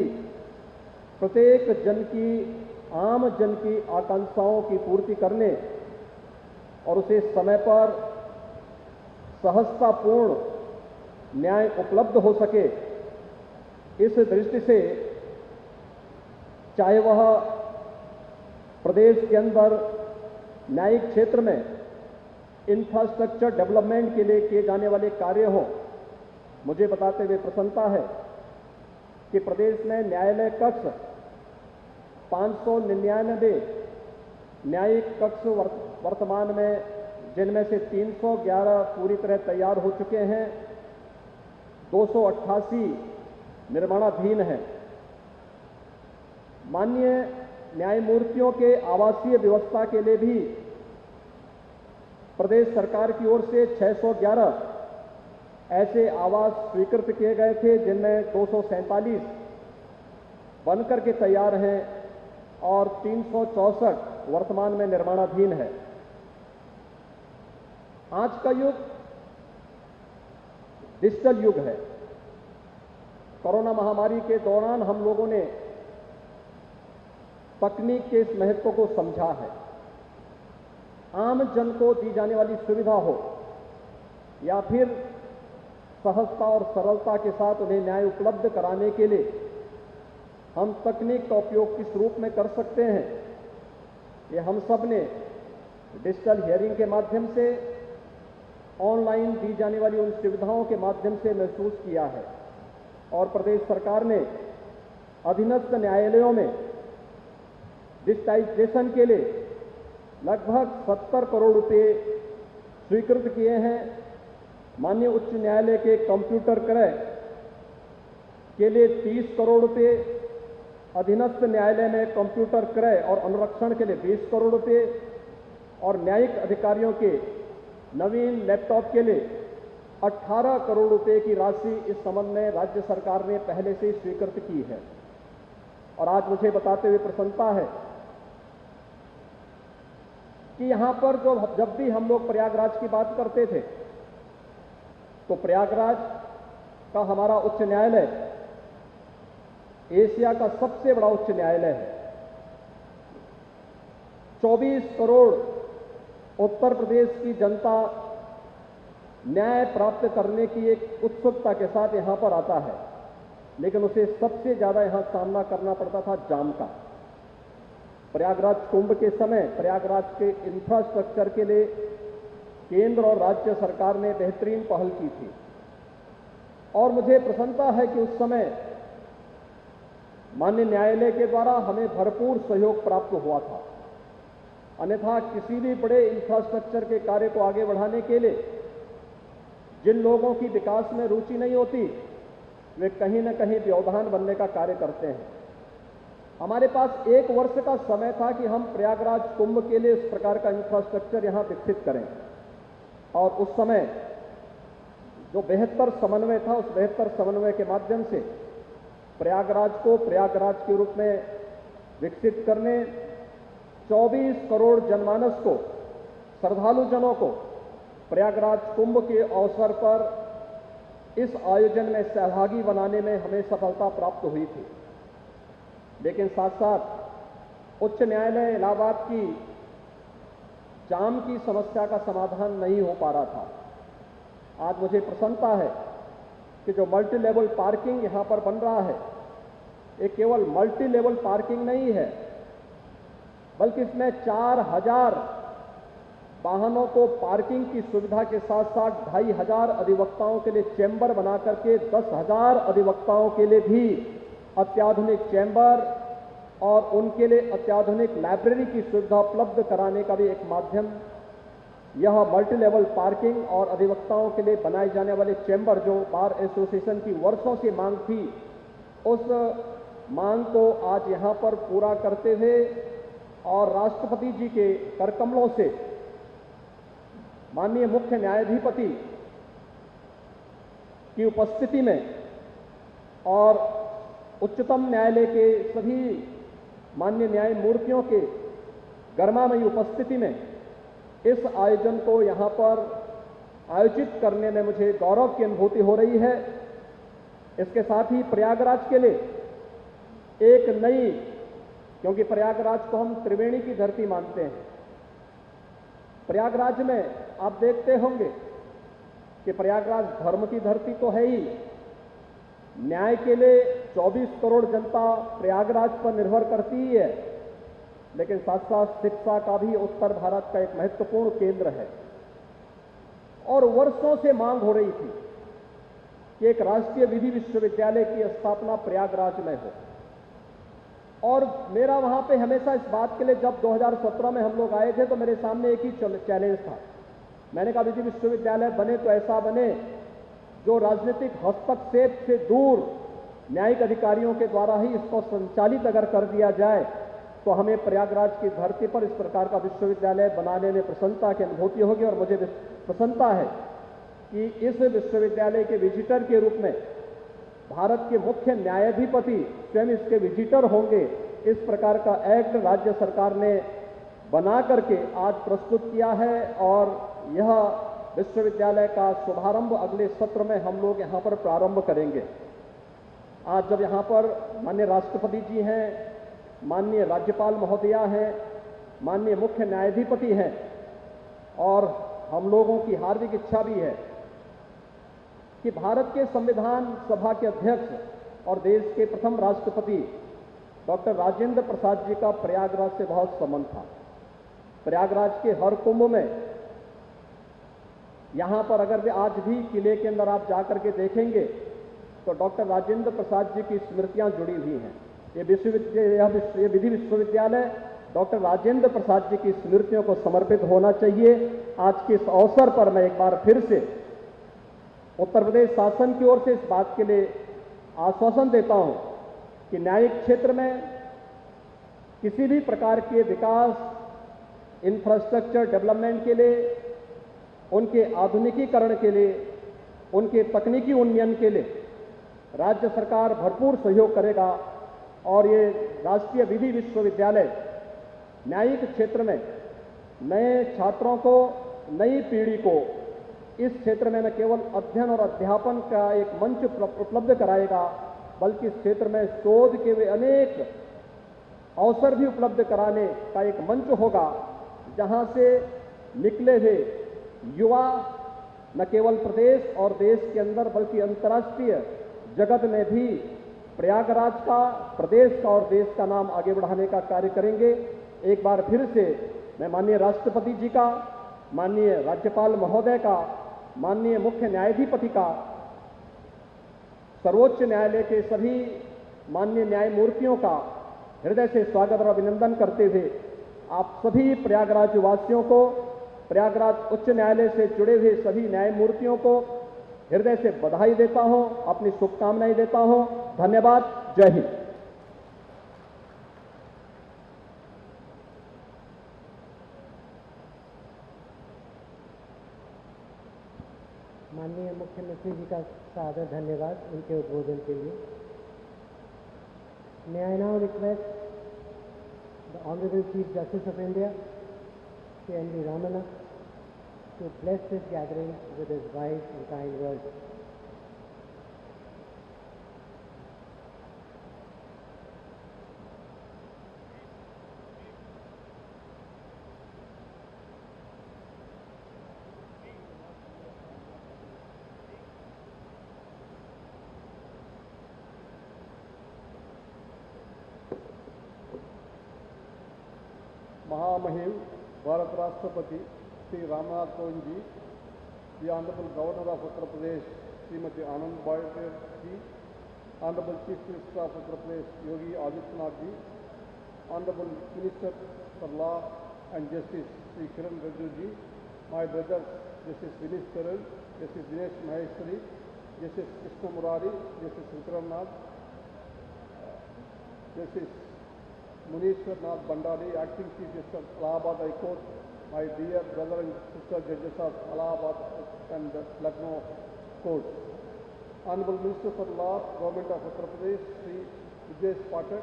प्रत्येक जन की, आम जन की आकांक्षाओं की पूर्ति करने और उसे समय पर सहजतापूर्ण न्याय उपलब्ध हो सके, इस दृष्टि से चाहे वह प्रदेश के अंदर न्यायिक क्षेत्र में इंफ्रास्ट्रक्चर डेवलपमेंट के लिए किए जाने वाले कार्य हों, मुझे बताते हुए प्रसन्नता है कि प्रदेश में न्यायालय कक्ष 599 न्यायिक कक्ष वर्तमान में, जिनमें से 311 पूरी तरह तैयार हो चुके हैं, 288 निर्माणाधीन हैं। माननीय न्यायमूर्तियों के आवासीय व्यवस्था के लिए भी प्रदेश सरकार की ओर से 611 ऐसे आवास स्वीकृत किए गए थे, जिनमें 247 बनकर के तैयार हैं और 364 वर्तमान में निर्माणाधीन है। आज का युग डिजिटल युग है। कोरोना महामारी के दौरान हम लोगों ने तकनीक के इस महत्व को समझा है। आम जन को दी जाने वाली सुविधा हो या फिर सहजता और सरलता के साथ उन्हें न्याय उपलब्ध कराने के लिए हम तकनीक का उपयोग किस रूप में कर सकते हैं, ये हम सब ने डिजिटल हियरिंग के माध्यम से, ऑनलाइन दी जाने वाली उन सुविधाओं के माध्यम से महसूस किया है। और प्रदेश सरकार ने अधीनस्थ न्यायालयों में डिजिटाइजेशन के लिए लगभग 70 करोड़ रुपए स्वीकृत किए हैं। माननीय उच्च न्यायालय के कंप्यूटर क्रय के लिए 30 करोड़ रुपए, अधीनस्थ न्यायालय में कंप्यूटर क्रय और अनुरक्षण के लिए 20 करोड़ रुपए और न्यायिक अधिकारियों के नवीन लैपटॉप के लिए 18 करोड़ रुपए की राशि इस संबंध में राज्य सरकार ने पहले से ही स्वीकृत की है। और आज मुझे बताते हुए प्रसन्नता है कि यहां पर जब भी हम लोग प्रयागराज की बात करते थे, तो प्रयागराज का हमारा उच्च न्यायालय एशिया का सबसे बड़ा उच्च न्यायालय है। 24 करोड़ उत्तर प्रदेश की जनता न्याय प्राप्त करने की एक उत्सुकता के साथ यहां पर आता है, लेकिन उसे सबसे ज्यादा यहां सामना करना पड़ता था जाम का। प्रयागराज कुंभ के समय प्रयागराज के इंफ्रास्ट्रक्चर के लिए केंद्र और राज्य सरकार ने बेहतरीन पहल की थी और मुझे प्रसन्नता है कि उस समय माननीय न्यायालय के द्वारा हमें भरपूर सहयोग प्राप्त हुआ था। अन्यथा किसी भी बड़े इंफ्रास्ट्रक्चर के कार्य को आगे बढ़ाने के लिए जिन लोगों की विकास में रुचि नहीं होती, वे कहीं न कहीं व्यवधान बनने का कार्य करते हैं। हमारे पास 1 वर्ष का समय था कि हम प्रयागराज कुंभ के लिए इस प्रकार का इंफ्रास्ट्रक्चर यहां विकसित करें और उस समय जो बेहतर समन्वय था, उस बेहतर समन्वय के माध्यम से प्रयागराज को प्रयागराज के रूप में विकसित करने, 24 करोड़ जनमानस को, श्रद्धालु जनों को प्रयागराज कुंभ के अवसर पर इस आयोजन में सहभागी बनाने में हमें सफलता प्राप्त हुई थी। लेकिन साथ साथ उच्च न्यायालय इलाहाबाद की जाम की समस्या का समाधान नहीं हो पा रहा था। आज मुझे प्रसन्नता है कि जो मल्टी लेवल पार्किंग यहां पर बन रहा है, ये केवल मल्टी लेवल पार्किंग नहीं है, बल्कि इसमें 4000 वाहनों को पार्किंग की सुविधा के साथ साथ 2500 अधिवक्ताओं के लिए चैम्बर बना करके 10,000 अधिवक्ताओं के लिए भी अत्याधुनिक चैम्बर और उनके लिए अत्याधुनिक लाइब्रेरी की सुविधा उपलब्ध कराने का भी एक माध्यम यह मल्टी लेवल पार्किंग और अधिवक्ताओं के लिए बनाए जाने वाले चैम्बर, जो बार एसोसिएशन की वर्षों से मांग थी, उस मांग को आज यहां पर पूरा करते हुए और राष्ट्रपति जी के करकमलों से माननीय मुख्य न्यायाधिपति की उपस्थिति में और उच्चतम न्यायालय के सभी माननीय न्यायमूर्तियों के गर्मामयी उपस्थिति में इस आयोजन को यहां पर आयोजित करने में मुझे गौरव की अनुभूति हो रही है। इसके साथ ही प्रयागराज के लिए एक नई, क्योंकि प्रयागराज को हम त्रिवेणी की धरती मानते हैं, प्रयागराज में आप देखते होंगे कि प्रयागराज धर्म की धरती तो है ही, न्याय के लिए 24 करोड़ जनता प्रयागराज पर निर्भर करती ही है, लेकिन साथ साथ शिक्षा का भी उत्तर भारत का एक महत्वपूर्ण केंद्र है। और वर्षों से मांग हो रही थी कि एक राष्ट्रीय विधि विश्वविद्यालय की स्थापना प्रयागराज में हो। और मेरा वहां पे हमेशा इस बात के लिए, जब 2017 में हम लोग आए थे तो मेरे सामने एक ही चैलेंज था। मैंने कहा विधि विश्वविद्यालय बने तो ऐसा बने जो राजनीतिक हस्तक्षेप से दूर न्यायिक अधिकारियों के द्वारा ही इसको संचालित अगर कर दिया जाए तो हमें प्रयागराज की धरती पर इस प्रकार का विश्वविद्यालय बनाने में प्रसन्नता की अनुभूति होगी। और मुझे प्रसन्नता है कि इस विश्वविद्यालय के विजिटर के रूप में भारत के मुख्य न्यायाधिपति स्वयं इसके विजिटर होंगे। इस प्रकार का एक्ट राज्य सरकार ने बना करके आज प्रस्तुत किया है और यह विश्वविद्यालय का शुभारंभ अगले सत्र में हम लोग यहां पर प्रारंभ करेंगे। आज जब यहां पर माननीय राष्ट्रपति जी हैं, माननीय राज्यपाल महोदया हैं, माननीय मुख्य न्यायाधिपति हैं और हम लोगों की हार्दिक इच्छा भी है कि भारत के संविधान सभा के अध्यक्ष और देश के प्रथम राष्ट्रपति डॉक्टर राजेंद्र प्रसाद जी का प्रयागराज से बहुत संबंध था। प्रयागराज के हर कुंभ में यहां पर अगर आज भी किले के अंदर आप जाकर के देखेंगे तो डॉक्टर राजेंद्र प्रसाद जी की स्मृतियां जुड़ी हुई हैं। ये विधि विश्वविद्यालय डॉक्टर राजेंद्र प्रसाद जी की स्मृतियों को समर्पित होना चाहिए। आज के इस अवसर पर मैं एक बार फिर से उत्तर प्रदेश शासन की ओर से इस बात के लिए आश्वासन देता हूं कि न्यायिक क्षेत्र में किसी भी प्रकार के विकास, इंफ्रास्ट्रक्चर डेवलपमेंट के लिए, उनके आधुनिकीकरण के लिए, उनके तकनीकी उन्नयन के लिए राज्य सरकार भरपूर सहयोग करेगा। और ये राष्ट्रीय विधि विश्वविद्यालय न्यायिक क्षेत्र में नए छात्रों को, नई पीढ़ी को इस क्षेत्र में न केवल अध्ययन और अध्यापन का एक मंच उपलब्ध कराएगा, बल्कि इस क्षेत्र में शोध के वे अनेक अवसर भी उपलब्ध कराने का एक मंच होगा, जहां से निकले हुए युवा न केवल प्रदेश और देश के अंदर बल्कि अंतर्राष्ट्रीय जगत में भी प्रयागराज का, प्रदेश का और देश का नाम आगे बढ़ाने का कार्य करेंगे। एक बार फिर से मैं माननीय राष्ट्रपति जी का, माननीय राज्यपाल महोदय का, माननीय मुख्य न्यायाधिपति का, सर्वोच्च न्यायालय के सभी माननीय न्यायमूर्तियों का हृदय से स्वागत और अभिनंदन करते हुए आप सभी प्रयागराज वासियों को, प्रयागराज उच्च न्यायालय से जुड़े हुए सभी न्यायमूर्तियों को हृदय से बधाई देता हूं, अपनी शुभकामनाएं देता हूं। धन्यवाद। जय हिंद। माननीय मुख्यमंत्री जी का सादर धन्यवाद उनके उद्बोधन के लिए। May I now request the Honorable Chief Justice of India, Sri N.V. Ramana, to bless this gathering with his wise and kind words. Mahamahim, Bharat Rashtrapati, Sri Ramnath Kovind ji, the Honorable Governor of Uttar Pradesh, Srimati Anandabhai ji, Honorable Chief Minister of Uttar Pradesh, Yogi Adityanath ji, Honorable Minister for Law and Justice, Sri Kiran Rijiju ji, my brothers, Justice Vineet Karan, Justice Dinesh Maheshwari, Justice Krishna Murari, Justice Vikram Nath, Justice Munishwar Nath Bhandari, Acting Chief Justice of Allahabad High Court, my dear brother and sister judges of Allahabad and Lucknow Court, Honorable Minister for Law, Government of Uttar Pradesh, Sri Vijay Pathak,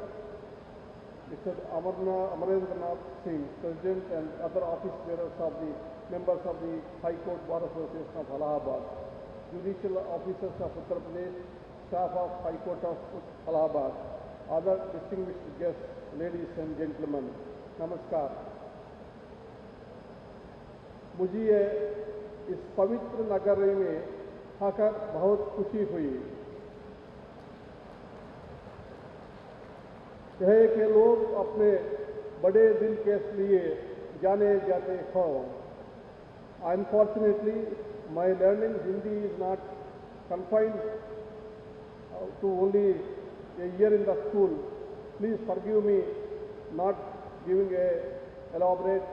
Mr. Amarendra Nath Singh, President and other office bearers of the members of the High Court Bar Association of Allahabad, judicial officers of Uttar Pradesh, staff of High Court of Allahabad, other distinguished guests, ladies and gentlemen, Namaskar. मुझे इस पवित्र नगर में आकर बहुत खुशी हुई है कि लोग अपने बड़े दिल के लिए जाने जाते हो. Unfortunately, my learning Hindi is not confined to only a year in the school. Please forgive me not giving a elaborate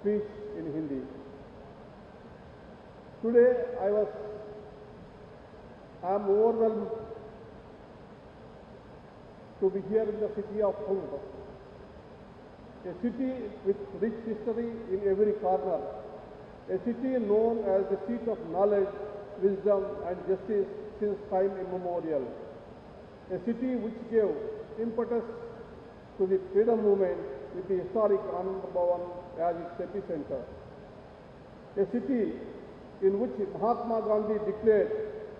speech in Hindi. Today I am overwhelmed to be here in the city of Hungary, a city with rich history in every corner, a city known as the seat of knowledge, wisdom and justice since time immemorial, a city which gave impetus to the freedom movement with the historic Anand Bhavan as its epicenter, a city in which Mahatma Gandhi declared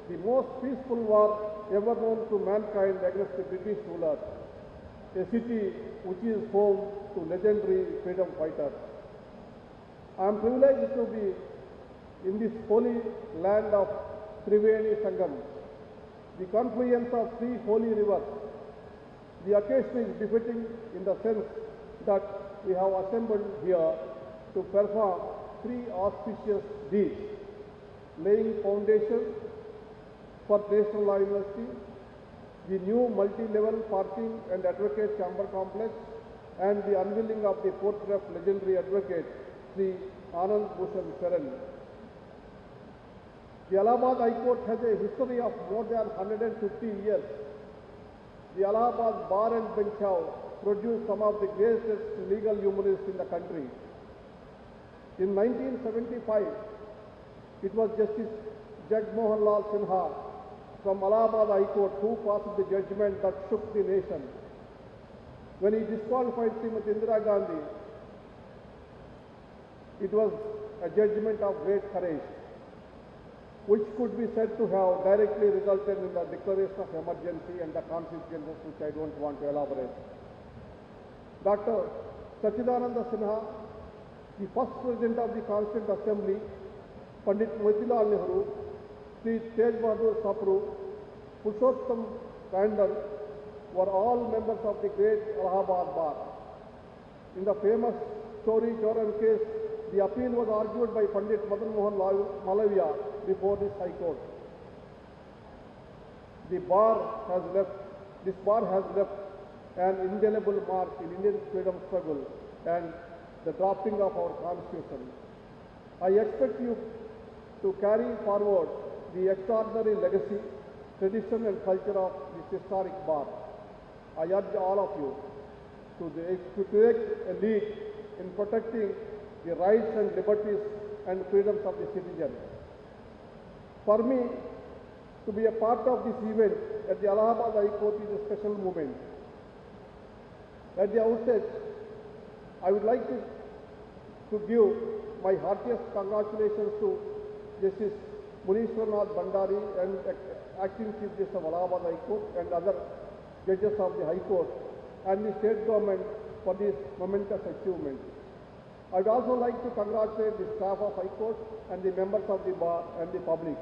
the most peaceful war ever known to mankind against the British rulers, a city which is home to legendary freedom fighters. I am privileged to be in this holy land of Triveni Sangam, the confluence of three holy rivers. The occasion is befitting in the sense that we have assembled here to perform three auspicious deeds: laying foundation for National Law University, the new multi-level parking and advocate chamber complex, and the unveiling of the portrait of legendary advocate Sri Anand Bhushan Saran. The Allahabad High Court has a history of more than 150 years. The Allahabad Bar and Bench House produced some of the greatest legal humorists in the country. In 1975, it was Justice Jagmohan Lal Sinha from Allahabad High Court who passed the judgment that shook the nation. When he disqualified Srimati Indira Gandhi, it was a judgment of great courage, which could be said to have directly resulted in the declaration of emergency and the consequences which I don't want to elaborate. Dr. Sachidananda Sinha, the first President of the Constituent Assembly, Pandit Motilal Nehru, Sri Tej Bahadur Sapru, Purushottam Tandon were all members of the great Allahabad Bar. In the famous Chori Choran case, the appeal was argued by Pandit Madan Mohan Malaviya before this High Court. This bar has left an indelible mark in Indian freedom struggle and the drafting of our Constitution. I expect you to carry forward the extraordinary legacy, tradition and culture of this historic bar. I urge all of you to take a lead in protecting the rights and liberties and freedoms of the citizen. For me, to be a part of this event at the Allahabad High Court is a special moment. At the outset, I would like to give my heartiest congratulations to Justice Munishwar Nath Bhandari and Acting Chief Justice of Allahabad High Court and other judges of the High Court and the state government for this momentous achievement. I would also like to congratulate the staff of High Court and the members of the bar and the public.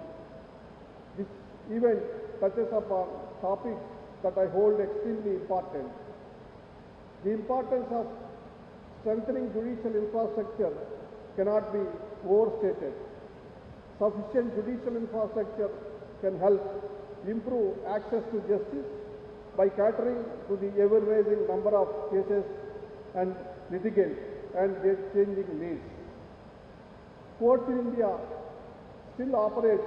This event touches upon topics that I hold extremely important. The importance of strengthening judicial infrastructure cannot be overstated. Sufficient judicial infrastructure can help improve access to justice by catering to the ever-rising number of cases and litigants and their changing needs. Courts in India still operate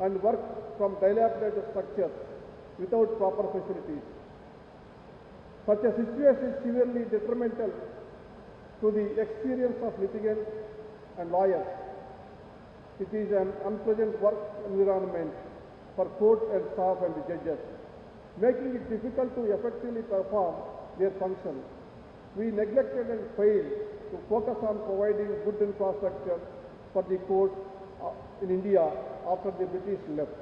and work from dilapidated structures without proper facilities. Such a situation is severely detrimental to the experience of litigants and lawyers. It is an unpleasant work environment for court and staff and the judges, making it difficult to effectively perform their function. We neglected and failed to focus on providing good infrastructure for the courts in India after the British left.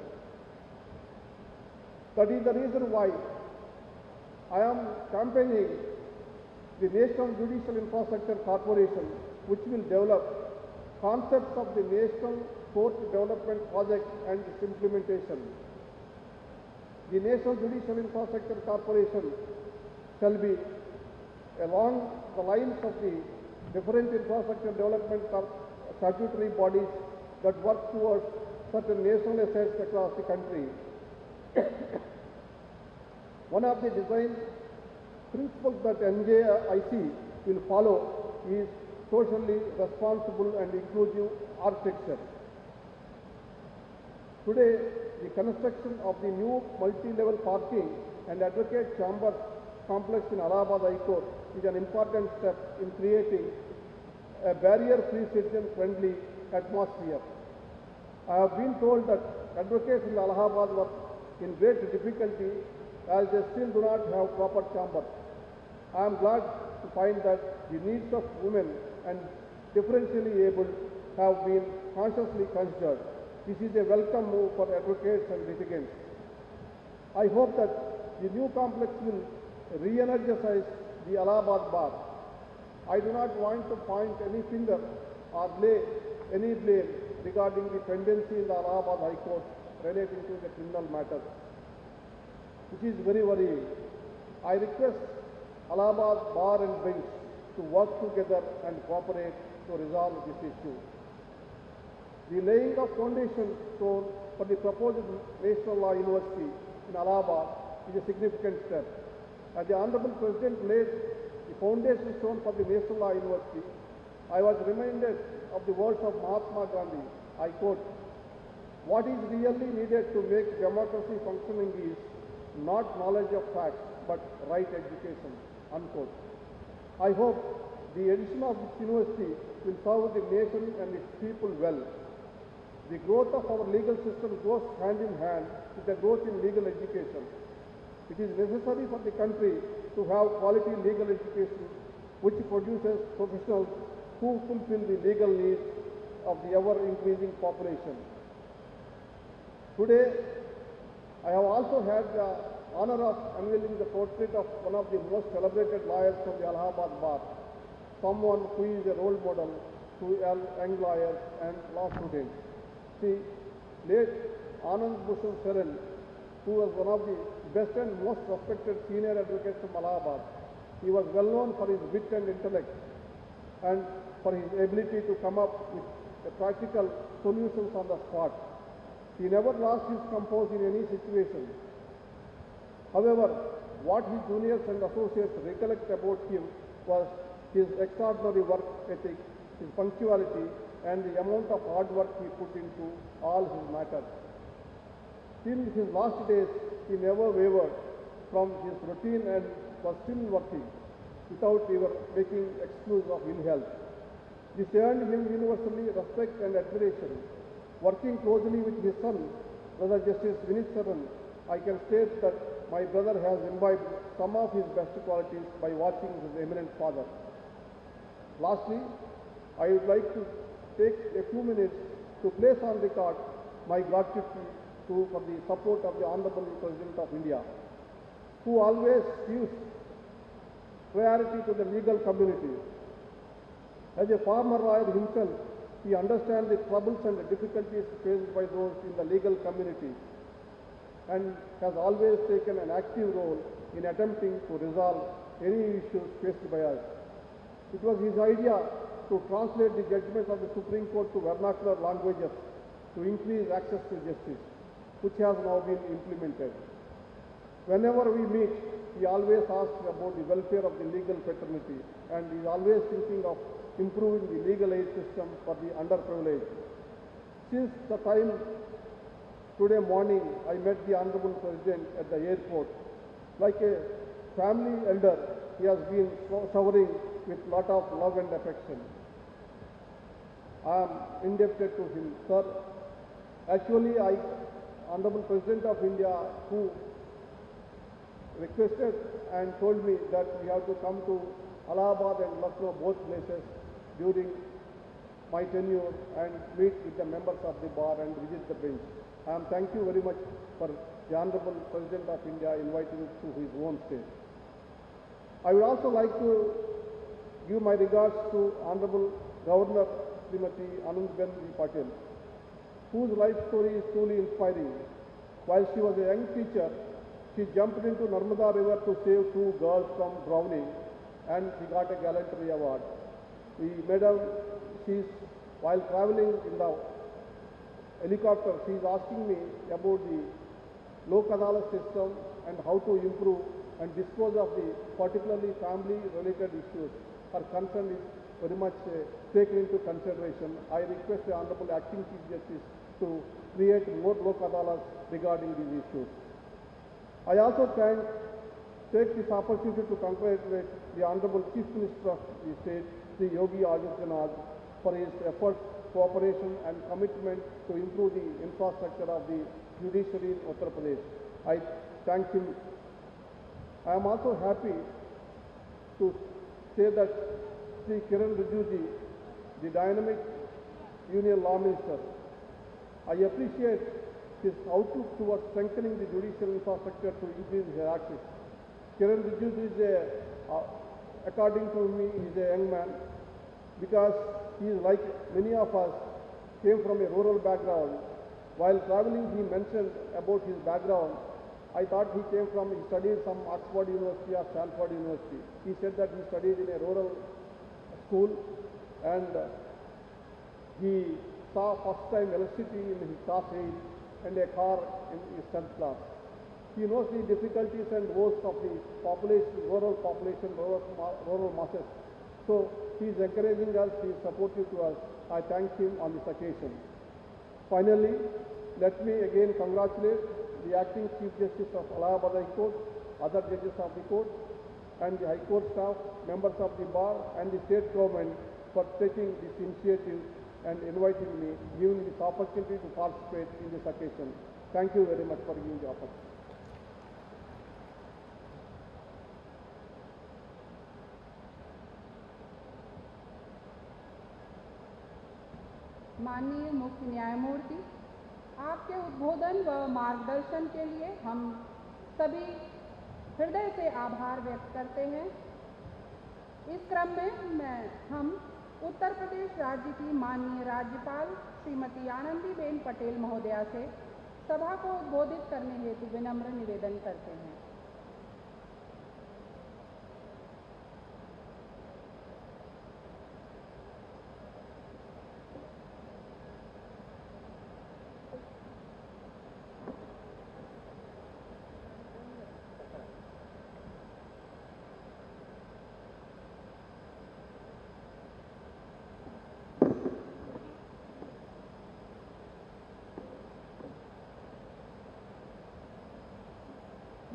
That is the reason why I am campaigning the National Judicial Infrastructure Corporation, which will develop concepts of the National Court Development Project and its implementation. The National Judicial Infrastructure Corporation shall be along the lines of the different infrastructure development statutory bodies that work towards certain national assets across the country. One of the design principles that NJIC will follow is socially responsible and inclusive architecture. Today, the construction of the new multi-level parking and advocate chamber complex in Allahabad High Court is an important step in creating a barrier-free, citizen-friendly atmosphere. I have been told that advocates in Allahabad were in great difficulty as they still do not have proper chambers. I am glad to find that the needs of women and differentially abled have been consciously considered. This is a welcome move for advocates and litigants. I hope that the new complex will re-energize the Allahabad Bar. I do not want to point any finger or lay any blame regarding the tendency in the Allahabad High Court relating to the criminal matters, which is very worrying. I request Allahabad Bar and Bench to work together and cooperate to resolve this issue. The laying of foundation stone for the proposed National Law University in Allahabad is a significant step. As the Honorable President laid the foundation stone for the National Law University, I was reminded of the words of Mahatma Gandhi. I quote, "What is really needed to make democracy functioning is not knowledge of facts, but right education." Unquote. I hope the addition of this university will serve the nation and its people well. The growth of our legal system goes hand in hand with the growth in legal education. It is necessary for the country to have quality legal education which produces professionals who fulfill the legal needs of the ever-increasing population. Today, I have also had the honor of unveiling the portrait of one of the most celebrated lawyers from the Allahabad Bar, someone who is a role model to young lawyers and law students. See, late Anand Bhushan Saran, who was one of the best and most respected senior advocates from Allahabad. He was well known for his wit and intellect and for his ability to come up with practical solutions on the spot. He never lost his composure in any situation. However, what his juniors and associates recollect about him was his extraordinary work ethic, his punctuality, and the amount of hard work he put into all his matters. Till his last days, he never wavered from his routine and was still working without ever making excuse of ill health. This earned him universally respect and admiration. Working closely with his son, Brother Justice Vinit Saran, I can state that my brother has imbibed some of his best qualities by watching his eminent father. Lastly, I would like to take a few minutes to place on record my gratitude for the support of the Honorable President of India, who always gives priority to the legal community. As a former lawyer himself, he understands the troubles and the difficulties faced by those in the legal community and has always taken an active role in attempting to resolve any issues faced by us. It was his idea to translate the judgments of the Supreme Court to vernacular languages to increase access to justice, which has now been implemented. Whenever we meet, he always asks about the welfare of the legal fraternity and is always thinking of improving the legal aid system for the underprivileged. Since the time today morning, I met the Honorable President at the airport. Like a family elder, he has been showering with lot of love and affection. I am indebted to him, sir. Actually, Honorable President of India, who requested and told me that we have to come to Allahabad and Lucknow, both places, during my tenure and meet with the members of the bar and visit the bench. Thank you very much for the Honorable President of India inviting me to his own state. I would also like to give my regards to Honorable Governor Srimati Anandben Patel, whose life story is truly inspiring. While she was a young teacher, she jumped into Narmada River to save 2 girls from drowning, and she got a gallantry award. While traveling in the helicopter, she is asking me about the Lok Adalat system and how to improve and dispose of the particularly family-related issues. Her concern is very much taken into consideration. I request the Honorable Acting Chief Justice to create more Lok Adalats regarding these issues. I also take this opportunity to congratulate the Honorable Chief Minister of the State, Sri Yogi Adityanath, for his efforts, cooperation and commitment to improve the infrastructure of the judiciary in Uttar Pradesh. I thank him. I am also happy to say that Sri Kiran Rijiju, the dynamic Union Law Minister, I appreciate his outlook towards strengthening the judicial infrastructure to increase his access. Kiran Rijiju is according to me, is a young man because he is like many of us, came from a rural background. While traveling, he mentioned about his background. I thought he studied some Oxford University or Stanford University. He said that he studied in a rural school and he saw first time electricity in his class 8 and a car in his 10th class. He knows the difficulties and woes of the population, rural masses. So he is encouraging us, he is supportive to us. I thank him on this occasion. Finally, let me again congratulate the Acting Chief Justice of Allahabad High Court, other judges of the court, and the High Court staff, members of the bar and the state government for taking this initiative and inviting me, giving me this opportunity to participate in this occasion. Thank you very much for giving the opportunity. माननीय मुख्य न्यायमूर्ति, आपके उद्बोधन व मार्गदर्शन के लिए हम सभी हृदय से आभार व्यक्त करते हैं। इस क्रम में हम उत्तर प्रदेश राज्य की माननीय राज्यपाल श्रीमती आनंदीबेन पटेल महोदया से सभा को उद्बोधित करने हेतु विनम्र निवेदन करते हैं।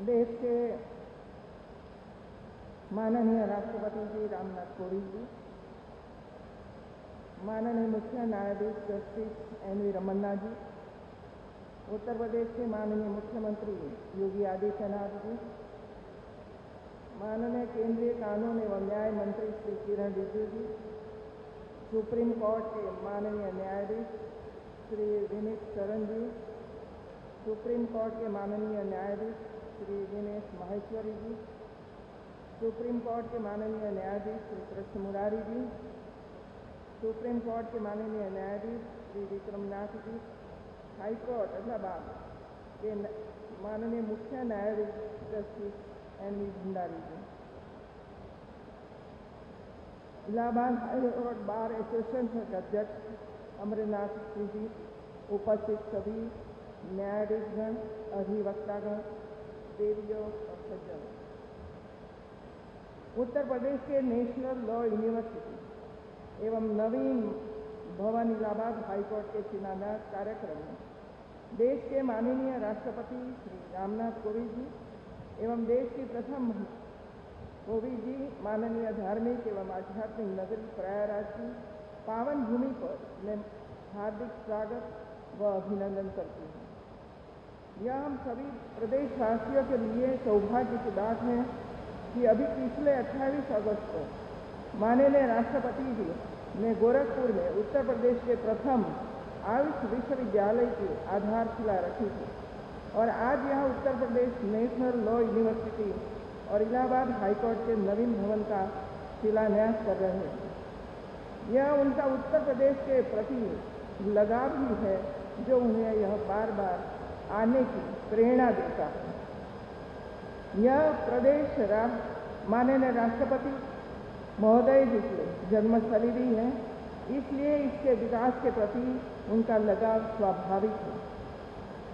देश के माननीय राष्ट्रपति जी रामनाथ कोविंद जी, माननीय मुख्य न्यायाधीश जस्टिस एन.वी. रमन्ना जी, उत्तर प्रदेश के माननीय मुख्यमंत्री योगी आदित्यनाथ जी, माननीय केंद्रीय कानून एवं न्याय मंत्री श्री किरण रिजिजू जी, सुप्रीम कोर्ट के माननीय न्यायाधीश श्री विनीत शरण जी, सुप्रीम कोर्ट के माननीय न्यायाधीश श्री दिनेश माहेश्वरी जी, सुप्रीम कोर्ट के माननीय न्यायाधीश श्री कृष्ण मुरारी जी, सुप्रीम कोर्ट के माननीय न्यायाधीश श्री विक्रमनाथ जी, हाई कोर्ट इलाहाबाद के माननीय मुख्य न्यायाधीश justice N V. Bhandari ji, Allahabad high court bar association के अध्यक्ष अमरनाथ सिंह जी, उपस्थित सभी न्यायाधीशगण, अधिवक्तागण, देवियों और सज्जनों, उत्तर प्रदेश के नेशनल लॉ यूनिवर्सिटी एवं नवीन भवन इलाहाबाद हाईकोर्ट के शिलान्यास कार्यक्रम में देश के माननीय राष्ट्रपति श्री रामनाथ कोविंद जी एवं देश की प्रथम कोविंद जी माननीय धार्मिक एवं आध्यात्मिक नगरी प्रयागराज की पावन भूमि पर मैं हार्दिक स्वागत व अभिनंदन करती हूँ। यह हम सभी प्रदेशवासियों के लिए सौभाग्य की बात है कि अभी पिछले 28 अगस्त को माननीय राष्ट्रपति जी ने गोरखपुर में उत्तर प्रदेश के प्रथम आयुष विश्वविद्यालय की आधारशिला रखी थी और आज यहाँ Uttar Pradesh national law university और इलाहाबाद हाईकोर्ट के नवीन भवन का शिलान्यास कर रहे हैं। यह उनका उत्तर प्रदेश के प्रति लगाव ही है जो उन्हें यह बार बार आने की प्रेरणा देता है। यह प्रदेश माननीय राष्ट्रपति महोदय जी के जन्मस्थली भी है, इसलिए इसके विकास के प्रति उनका लगाव स्वाभाविक है।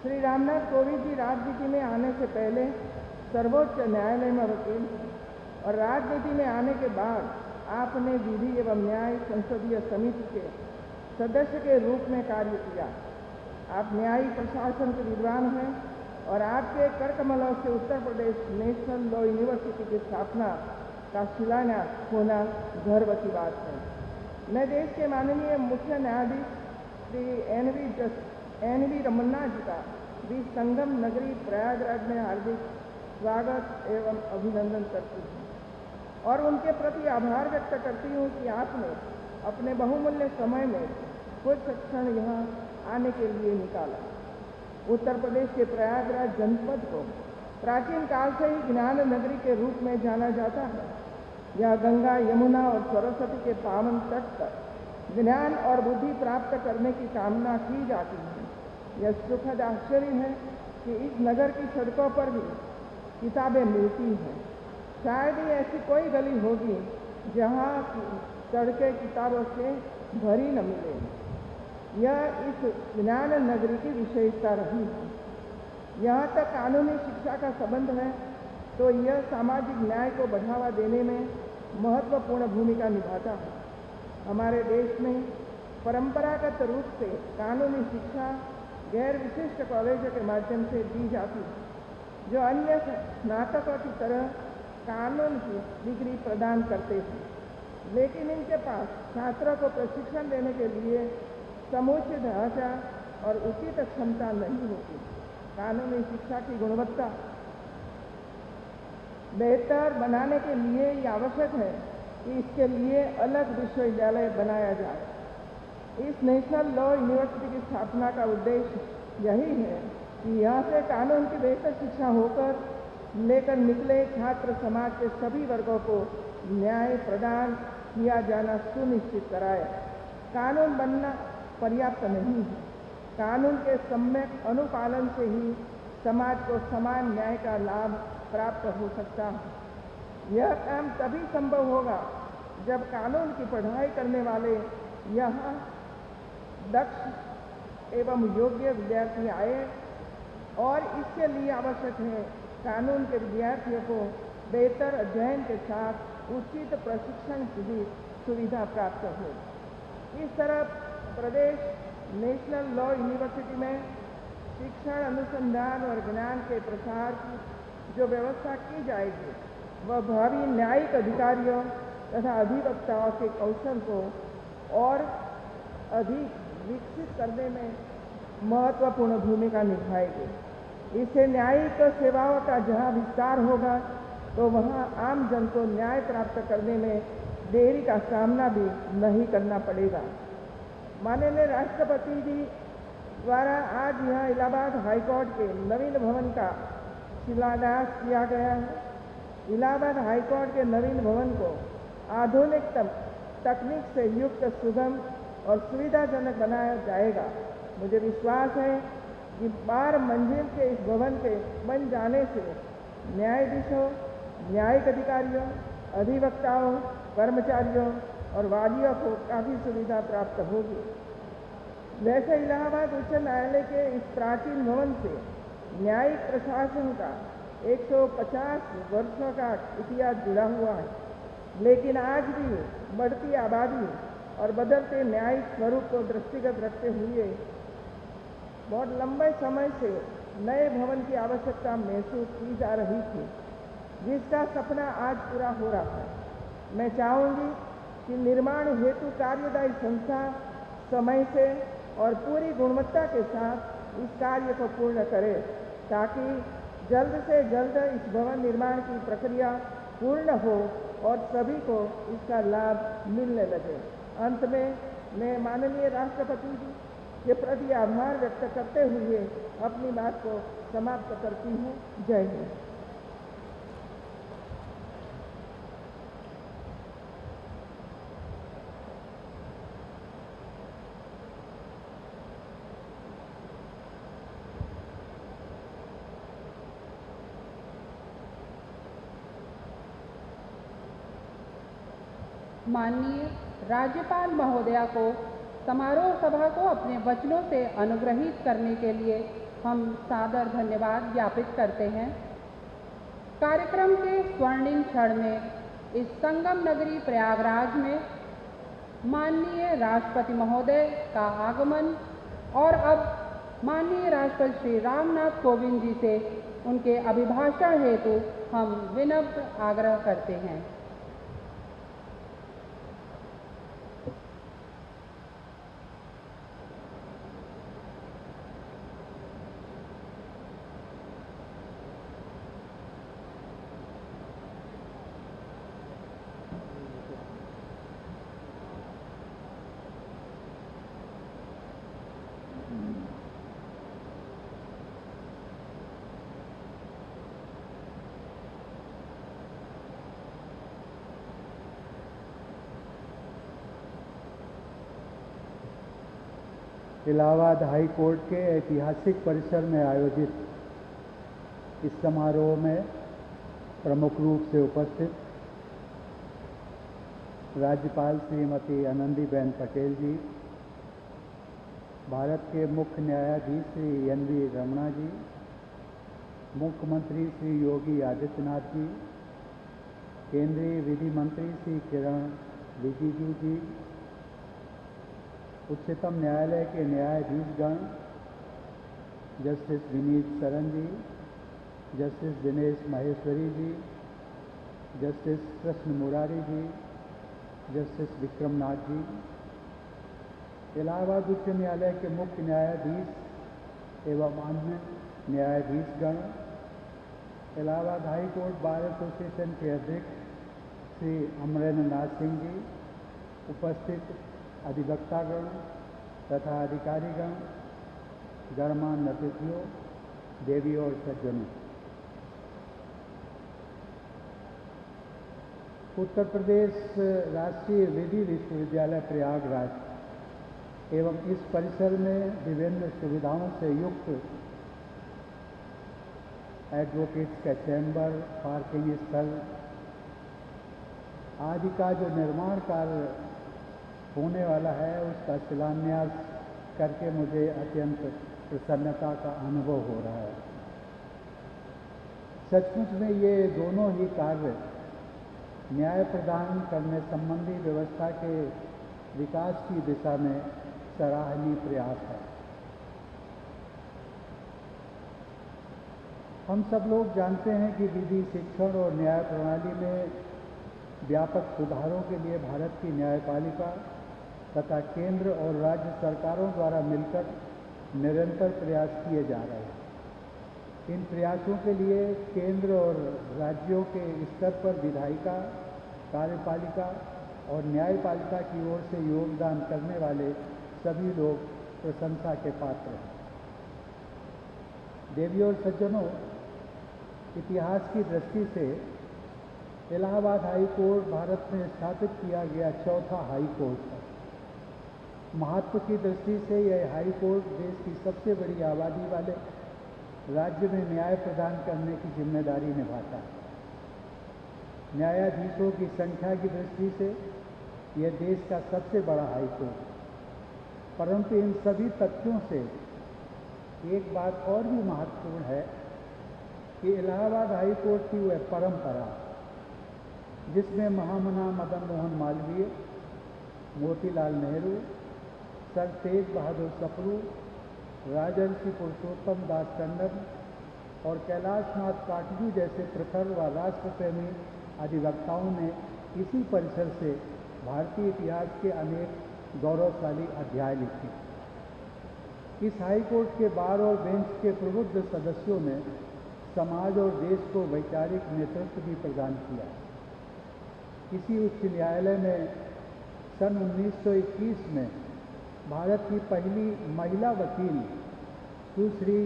श्री रामनाथ कोविंद जी राजनीति में आने से पहले सर्वोच्च न्यायालय में वकील थे और राजनीति में आने के बाद आपने विधि एवं न्याय संसदीय समिति के सदस्य के रूप में कार्य किया। आप न्यायिक प्रशासन के विद्वान हैं और आपके कर कमलों से Uttar Pradesh national law university की स्थापना का शिलान्यास होना गर्व की बात है। मैं देश के माननीय मुख्य न्यायाधीश श्री एन वी रमन्ना जी का भी संगम नगरी प्रयागराज में हार्दिक स्वागत एवं अभिनंदन करती हूँ और उनके प्रति आभार व्यक्त करती हूँ कि आपने अपने बहुमूल्य समय में कुछ क्षण यहाँ आने के लिए निकाला। उत्तर प्रदेश के प्रयागराज जनपद को प्राचीन काल से ही ज्ञान नगरी के रूप में जाना जाता है। यह गंगा, यमुना और सरस्वती के पावन तट पर ज्ञान और बुद्धि प्राप्त करने की कामना की जाती है। यह सुखद आश्चर्य है कि इस नगर की सड़कों पर भी किताबें मिलती हैं। शायद ही ऐसी कोई गली होगी जहाँ सड़कें किताबों से भरी न मिले। यह इस ज्ञान नगरी की विशेषता रही है। यहाँ तक कानूनी शिक्षा का संबंध है तो यह सामाजिक न्याय को बढ़ावा देने में महत्वपूर्ण भूमिका निभाता है। हमारे देश में परंपरागत रूप से कानूनी शिक्षा गैर विशिष्ट कॉलेजों के माध्यम से दी जाती है जो अन्य स्नातकों की तरह कानून की डिग्री प्रदान करते हैं, लेकिन इनके पास छात्रों को प्रशिक्षण देने के लिए समुचित ढांचा और उचित क्षमता नहीं होती। कानूनी शिक्षा की गुणवत्ता बेहतर बनाने के लिए ये आवश्यक है कि इसके लिए अलग विश्वविद्यालय बनाया जाए। इस नेशनल लॉ यूनिवर्सिटी की स्थापना का उद्देश्य यही है कि यहाँ से कानून की बेहतर शिक्षा होकर लेकर निकले छात्र समाज के सभी वर्गों को न्याय प्रदान किया जाना सुनिश्चित कराए। कानून बनना पर्याप्त नहीं है। कानून के सम्यक अनुपालन से ही समाज को समान न्याय का लाभ प्राप्त हो सकता है। यह काम तभी संभव होगा जब कानून की पढ़ाई करने वाले यहाँ दक्ष एवं योग्य विद्यार्थी आए और इसके लिए आवश्यक है कानून के विद्यार्थियों को बेहतर अध्ययन के साथ उचित प्रशिक्षण की भी सुविधा प्राप्त हो। इस तरह प्रदेश नेशनल लॉ यूनिवर्सिटी में शिक्षण, अनुसंधान और ज्ञान के प्रसार की जो व्यवस्था की जाएगी वह भावी न्यायिक अधिकारियों तथा अधिवक्ताओं के कौशल को और अधिक विकसित करने में महत्वपूर्ण भूमिका निभाएगी। इससे न्यायिक सेवाओं का जहां विस्तार होगा तो वहां आम जन को न्याय प्राप्त करने में देरी का सामना भी नहीं करना पड़ेगा। माननीय राष्ट्रपति जी द्वारा आज यहाँ इलाहाबाद हाईकोर्ट के नवीन भवन का शिलान्यास किया गया है। इलाहाबाद हाईकोर्ट के नवीन भवन को आधुनिकतम तकनीक से युक्त, सुगम और सुविधाजनक बनाया जाएगा। मुझे विश्वास है कि 12 मंजिल के इस भवन के बन जाने से न्यायाधीशों, न्यायिक अधिकारियों, अधिवक्ताओं, कर्मचारियों और वादियों को काफ़ी सुविधा प्राप्त होगी। वैसे इलाहाबाद उच्च न्यायालय के इस प्राचीन भवन से न्यायिक प्रशासन का 150 वर्षों का इतिहास जुड़ा हुआ है, लेकिन आज भी बढ़ती आबादी और बदलते न्यायिक स्वरूप को दृष्टिगत रखते हुए बहुत लंबे समय से नए भवन की आवश्यकता महसूस की जा रही थी, जिसका सपना आज पूरा हो रहा है। मैं चाहूँगी कि निर्माण हेतु कार्यदायी संस्था समय से और पूरी गुणवत्ता के साथ इस कार्य को पूर्ण करे, ताकि जल्द से जल्द इस भवन निर्माण की प्रक्रिया पूर्ण हो और सभी को इसका लाभ मिलने लगे। अंत में मैं माननीय राष्ट्रपति जी के प्रति आभार व्यक्त करते हुए अपनी बात को समाप्त करती हूँ। जय हिंद। माननीय राज्यपाल महोदया को समारोह सभा को अपने वचनों से अनुग्रहित करने के लिए हम सादर धन्यवाद ज्ञापित करते हैं। कार्यक्रम के स्वर्णिम क्षण में इस संगम नगरी प्रयागराज में माननीय राष्ट्रपति महोदय का आगमन और अब माननीय राष्ट्रपति श्री रामनाथ कोविंद जी से उनके अभिभाषण हेतु हम विनम्र आग्रह करते हैं। इलाहाबाद हाई कोर्ट के ऐतिहासिक परिसर में आयोजित इस समारोह में प्रमुख रूप से उपस्थित राज्यपाल श्रीमती आनंदीबेन पटेल जी, भारत के मुख्य न्यायाधीश श्री NV रमणा जी, मुख्यमंत्री श्री योगी आदित्यनाथ जी, केंद्रीय विधि मंत्री श्री किरण रिजिजू जी, उच्चतम न्यायालय के न्यायाधीशगण justice Vineet Saran ji, justice Dinesh Maheshwari ji, justice Krishna Murari ji, justice Vikramnath ji, Allahabad उच्च न्यायालय के मुख्य न्यायाधीश एवं अन्य न्यायाधीशगण, Allahabad high court bar association के अध्यक्ष श्री अमरेंद्र नाथ सिंह जी, उपस्थित अधिवक्तागण तथा अधिकारीगण, गणमान्य अतिथियों, देवी और सज्जनों, उत्तर प्रदेश राष्ट्रीय विधि विश्वविद्यालय प्रयागराज एवं इस परिसर में विभिन्न सुविधाओं से युक्त एडवोकेट्स का चैम्बर, पार्किंग स्थल आदि का जो निर्माण कार्य होने वाला है, उसका शिलान्यास करके मुझे अत्यंत प्रसन्नता का अनुभव हो रहा है। सचमुच में ये दोनों ही कार्य न्याय प्रदान करने संबंधी व्यवस्था के विकास की दिशा में सराहनीय प्रयास है। हम सब लोग जानते हैं कि विधि, शिक्षण और न्याय प्रणाली में व्यापक सुधारों के लिए भारत की न्यायपालिका तथा केंद्र और राज्य सरकारों द्वारा मिलकर निरंतर प्रयास किए जा रहे हैं। इन प्रयासों के लिए केंद्र और राज्यों के स्तर पर विधायिका, कार्यपालिका और न्यायपालिका की ओर से योगदान करने वाले सभी लोग प्रशंसा के पात्र हैं। देवी और सज्जनों, इतिहास की दृष्टि से इलाहाबाद हाई कोर्ट भारत में स्थापित किया गया चौथा हाई कोर्ट है। महत्व की दृष्टि से यह हाई कोर्ट देश की सबसे बड़ी आबादी वाले राज्य में न्याय प्रदान करने की जिम्मेदारी निभाता है। न्यायाधीशों की संख्या की दृष्टि से यह देश का सबसे बड़ा हाई कोर्ट। परंतु इन सभी तथ्यों से एक बात और भी महत्वपूर्ण है कि इलाहाबाद हाई कोर्ट की वह परंपरा जिसमें महामना मदन मोहन मालवीय, मोतीलाल नेहरू, सर तेज बहादुर सप्रू, राजर्षि पुरुषोत्तम दास टंडन और कैलाश नाथ पाटली जैसे प्रखर व राष्ट्रप्रेमी अधिवक्ताओं ने इसी परिसर से भारतीय इतिहास के अनेक गौरवशाली अध्याय लिखे। इस हाई कोर्ट के बार और बेंच के प्रबुद्ध सदस्यों ने समाज और देश को वैचारिक नेतृत्व भी प्रदान किया। इसी उच्च न्यायालय में सन 1921 में भारत की पहली महिला वकील सुश्री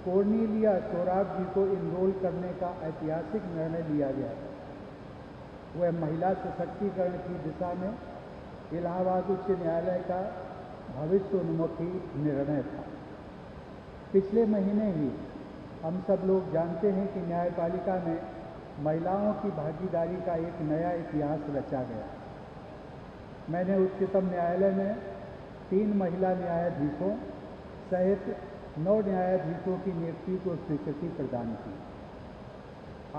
कॉर्नेलिया सोराब जी को इनरोल करने का ऐतिहासिक निर्णय लिया गया। वह महिला सशक्तिकरण की दिशा में इलाहाबाद उच्च न्यायालय का भविष्योन्मुखी निर्णय था। पिछले महीने ही हम सब लोग जानते हैं कि न्यायपालिका में महिलाओं की भागीदारी का एक नया इतिहास रचा गया। मैंने उच्चतम न्यायालय में 3 महिला न्यायाधीशों सहित 9 न्यायाधीशों की नियुक्ति को स्वीकृति प्रदान की।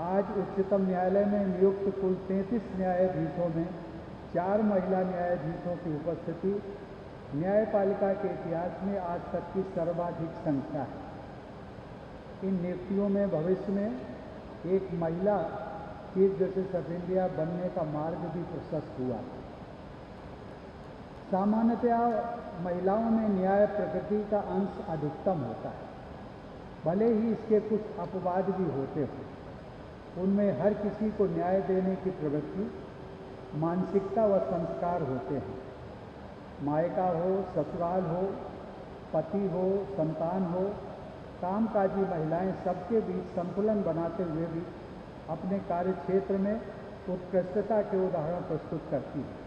आज उच्चतम न्यायालय में नियुक्त कुल 33 न्यायाधीशों में 4 महिला न्यायाधीशों की उपस्थिति न्यायपालिका के इतिहास में आज तक की सर्वाधिक संख्या है। इन नियुक्तियों में भविष्य में एक महिला चीफ जस्टिस ऑफ इंडिया बनने का मार्ग भी प्रशस्त हुआ। सामान्यतया महिलाओं में न्याय प्रकृति का अंश अधिकतम होता है, भले ही इसके कुछ अपवाद भी होते हों। उनमें हर किसी को न्याय देने की प्रवृत्ति, मानसिकता व संस्कार होते हैं। मायका हो, ससुराल हो, पति हो, संतान हो, कामकाजी महिलाएं सबके बीच संतुलन बनाते हुए भी अपने कार्य क्षेत्र में उत्कृष्टता के उदाहरण प्रस्तुत करती हैं।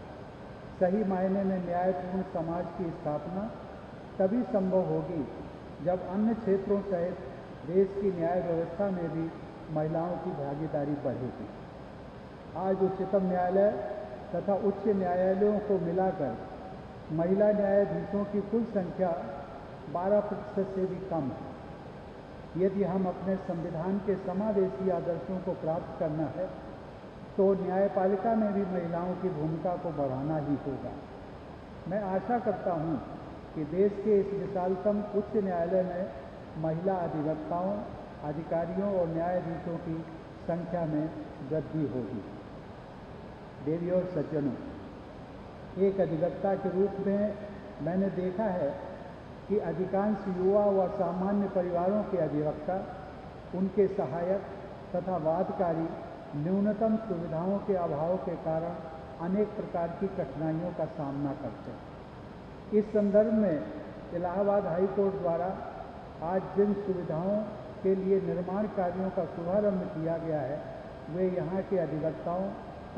सही मायने में न्यायपूर्ण समाज की स्थापना तभी संभव होगी जब अन्य क्षेत्रों सहित देश की न्याय व्यवस्था में भी महिलाओं की भागीदारी बढ़ेगी। आज उच्चतम न्यायालय तथा उच्च न्यायालयों को मिलाकर महिला न्यायाधीशों की कुल संख्या 12% से भी कम है। यदि हम अपने संविधान के समावेशी आदर्शों को प्राप्त करना है तो न्यायपालिका में भी महिलाओं की भूमिका को बढ़ाना ही होगा। मैं आशा करता हूं कि देश के इस विशालतम उच्च न्यायालय में महिला अधिवक्ताओं, अधिकारियों और न्यायाधीशों की संख्या में वृद्धि होगी। देवी और सज्जनों, एक अधिवक्ता के रूप में मैंने देखा है कि अधिकांश युवा व सामान्य परिवारों के अधिवक्ता, उनके सहायक तथा वादकारी न्यूनतम सुविधाओं के अभाव के कारण अनेक प्रकार की कठिनाइयों का सामना करते हैं। इस संदर्भ में इलाहाबाद हाई कोर्ट द्वारा आज जिन सुविधाओं के लिए निर्माण कार्यों का शुभारंभ किया गया है, वे यहाँ के अधिवक्ताओं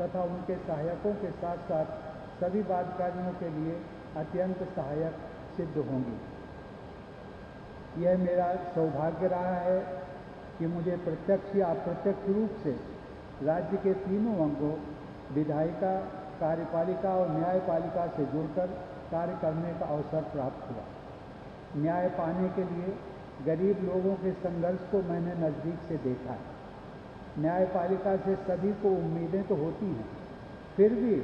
तथा उनके सहायकों के साथ साथ सभी वादकारियों के लिए अत्यंत सहायक सिद्ध होंगी। यह मेरा सौभाग्य रहा है कि मुझे प्रत्यक्ष या अप्रत्यक्ष रूप से राज्य के तीनों अंगों विधायिका, कार्यपालिका और न्यायपालिका से जुड़कर कार्य करने का अवसर प्राप्त हुआ। न्याय पाने के लिए गरीब लोगों के संघर्ष को मैंने नज़दीक से देखा है। न्यायपालिका से सभी को उम्मीदें तो होती हैं, फिर भी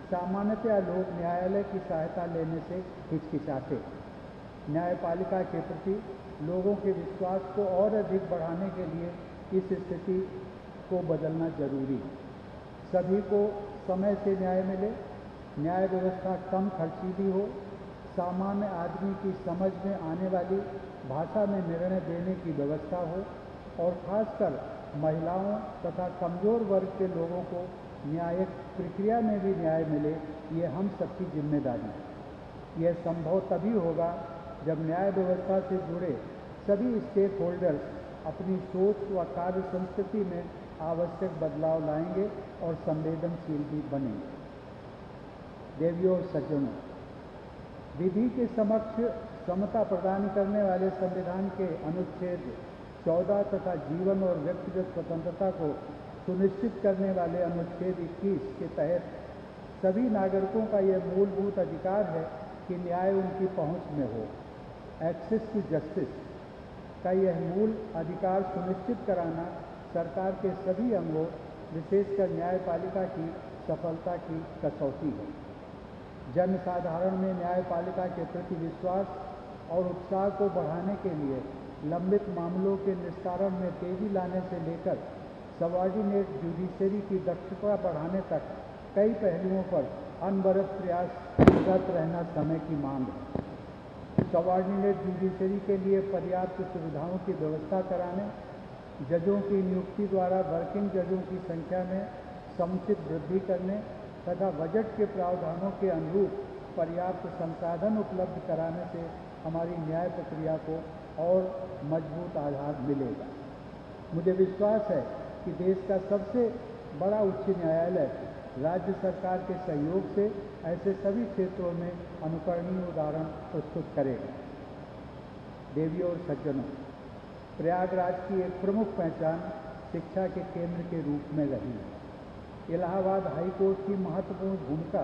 सामान्यतया लोग न्यायालय की सहायता लेने से हिचकिचाते। न्यायपालिका के प्रति लोगों के विश्वास को और अधिक बढ़ाने के लिए इस स्थिति को बदलना जरूरी है। सभी को समय से न्याय मिले, न्याय व्यवस्था कम खर्चीली हो, सामान्य आदमी की समझ में आने वाली भाषा में निर्णय देने की व्यवस्था हो और खासकर महिलाओं तथा कमजोर वर्ग के लोगों को न्यायिक प्रक्रिया में भी न्याय मिले, ये हम सबकी जिम्मेदारी है। यह संभव तभी होगा जब न्याय व्यवस्था से जुड़े सभी स्टेक होल्डर्स अपनी सोच व कार्य संस्कृति में आवश्यक बदलाव लाएंगे और संवेदनशील भी बनेंगे। देवियों और सज्जनों, विधि के समक्ष समता प्रदान करने वाले संविधान के अनुच्छेद 14 तथा जीवन और व्यक्तिगत स्वतंत्रता को सुनिश्चित करने वाले अनुच्छेद 21 के तहत सभी नागरिकों का यह मूलभूत अधिकार है कि न्याय उनकी पहुंच में हो। एक्सेस टू जस्टिस का यह मूल अधिकार सुनिश्चित कराना सरकार के सभी अंगों, विशेषकर न्यायपालिका की सफलता की कसौटी है। जन साधारण में न्यायपालिका के प्रति विश्वास और उत्साह को बढ़ाने के लिए लंबित मामलों के निस्तारण में तेजी लाने से लेकर सबऑर्डिनेट जुडिशरी की दक्षता बढ़ाने तक कई पहलुओं पर अनवरत प्रयासरत रहना समय की मांग है। सबऑर्डिनेट जुडिशरी के लिए पर्याप्त सुविधाओं की व्यवस्था कराने, जजों की नियुक्ति द्वारा वर्किंग जजों की संख्या में समुचित वृद्धि करने तथा बजट के प्रावधानों के अनुरूप पर्याप्त संसाधन उपलब्ध कराने से हमारी न्याय प्रक्रिया को और मजबूत आधार मिलेगा। मुझे विश्वास है कि देश का सबसे बड़ा उच्च न्यायालय राज्य सरकार के सहयोग से ऐसे सभी क्षेत्रों में अनुकरणीय उदाहरण प्रस्तुत करेगा। देवियों और सज्जनों, प्रयागराज की एक प्रमुख पहचान शिक्षा के केंद्र के रूप में रही है। इलाहाबाद हाई कोर्ट की महत्वपूर्ण भूमिका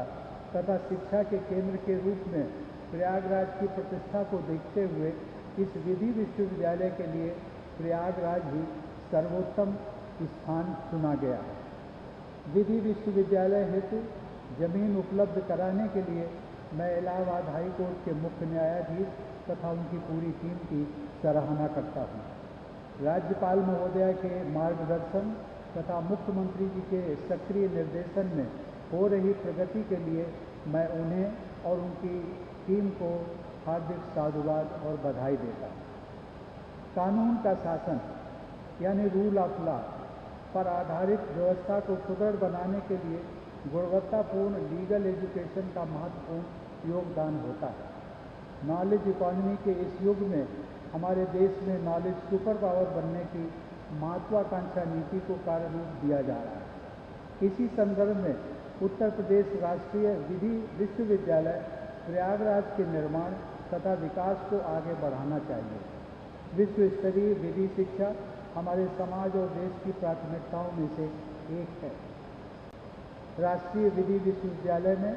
तथा शिक्षा के केंद्र के रूप में प्रयागराज की प्रतिष्ठा को देखते हुए इस विधि विश्वविद्यालय के लिए प्रयागराज ही सर्वोत्तम स्थान चुना गया है। विधि विश्वविद्यालय हेतु जमीन उपलब्ध कराने के लिए मैं इलाहाबाद हाई कोर्ट के मुख्य न्यायाधीश तथा उनकी पूरी टीम की सराहना करता हूँ। राज्यपाल महोदय के मार्गदर्शन तथा मुख्यमंत्री जी के सक्रिय निर्देशन में हो रही प्रगति के लिए मैं उन्हें और उनकी टीम को हार्दिक साधुवाद और बधाई देता हूँ। कानून का शासन यानी रूल ऑफ लॉ पर आधारित व्यवस्था को सुदृढ़ बनाने के लिए गुणवत्तापूर्ण लीगल एजुकेशन का महत्वपूर्ण योगदान होता है। नॉलेज इकॉनमी के इस युग में हमारे देश में नॉलेज सुपर पावर बनने की महत्वाकांक्षा नीति को कार्य रूप दिया जा रहा है। इसी संदर्भ में उत्तर प्रदेश राष्ट्रीय विधि विश्वविद्यालय प्रयागराज के निर्माण तथा विकास को आगे बढ़ाना चाहिए। विश्व स्तरीय विधि शिक्षा हमारे समाज और देश की प्राथमिकताओं में से एक है। राष्ट्रीय विधि विश्वविद्यालय में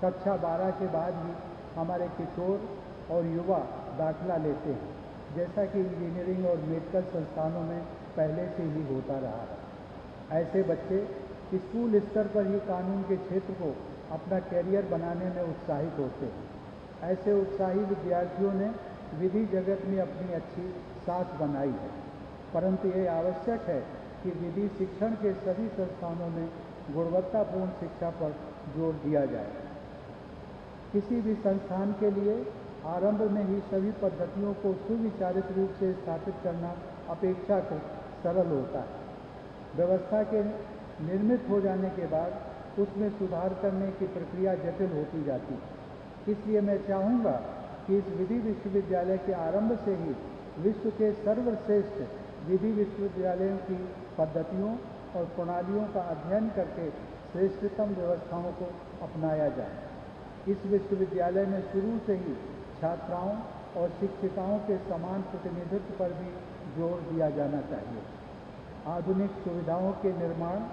कक्षा 12 के बाद ही हमारे किशोर और युवा दाखिला लेते हैं, जैसा कि इंजीनियरिंग और मेडिकल संस्थानों में पहले से ही होता रहा है। ऐसे बच्चे स्कूल स्तर पर ही कानून के क्षेत्र को अपना कैरियर बनाने में उत्साहित होते हैं। ऐसे उत्साही विद्यार्थियों ने विधि जगत में अपनी अच्छी साख बनाई है, परंतु ये आवश्यक है कि विधि शिक्षण के सभी संस्थानों में गुणवत्तापूर्ण शिक्षा पर जोर दिया जाए। किसी भी संस्थान के लिए आरंभ में ही सभी पद्धतियों को सुविचारित रूप से स्थापित करना अपेक्षाकृत सरल होता है। व्यवस्था के निर्मित हो जाने के बाद उसमें सुधार करने की प्रक्रिया जटिल होती जाती है। इसलिए मैं चाहूँगा कि इस विधि विश्वविद्यालय के आरंभ से ही विश्व के सर्वश्रेष्ठ विधि विश्वविद्यालयों की पद्धतियों और प्रणालियों का अध्ययन करके श्रेष्ठतम व्यवस्थाओं को अपनाया जाए। इस विश्वविद्यालय में शुरू से ही छात्राओं और शिक्षिकाओं के समान प्रतिनिधित्व पर भी जोर दिया जाना चाहिए। आधुनिक सुविधाओं के निर्माण,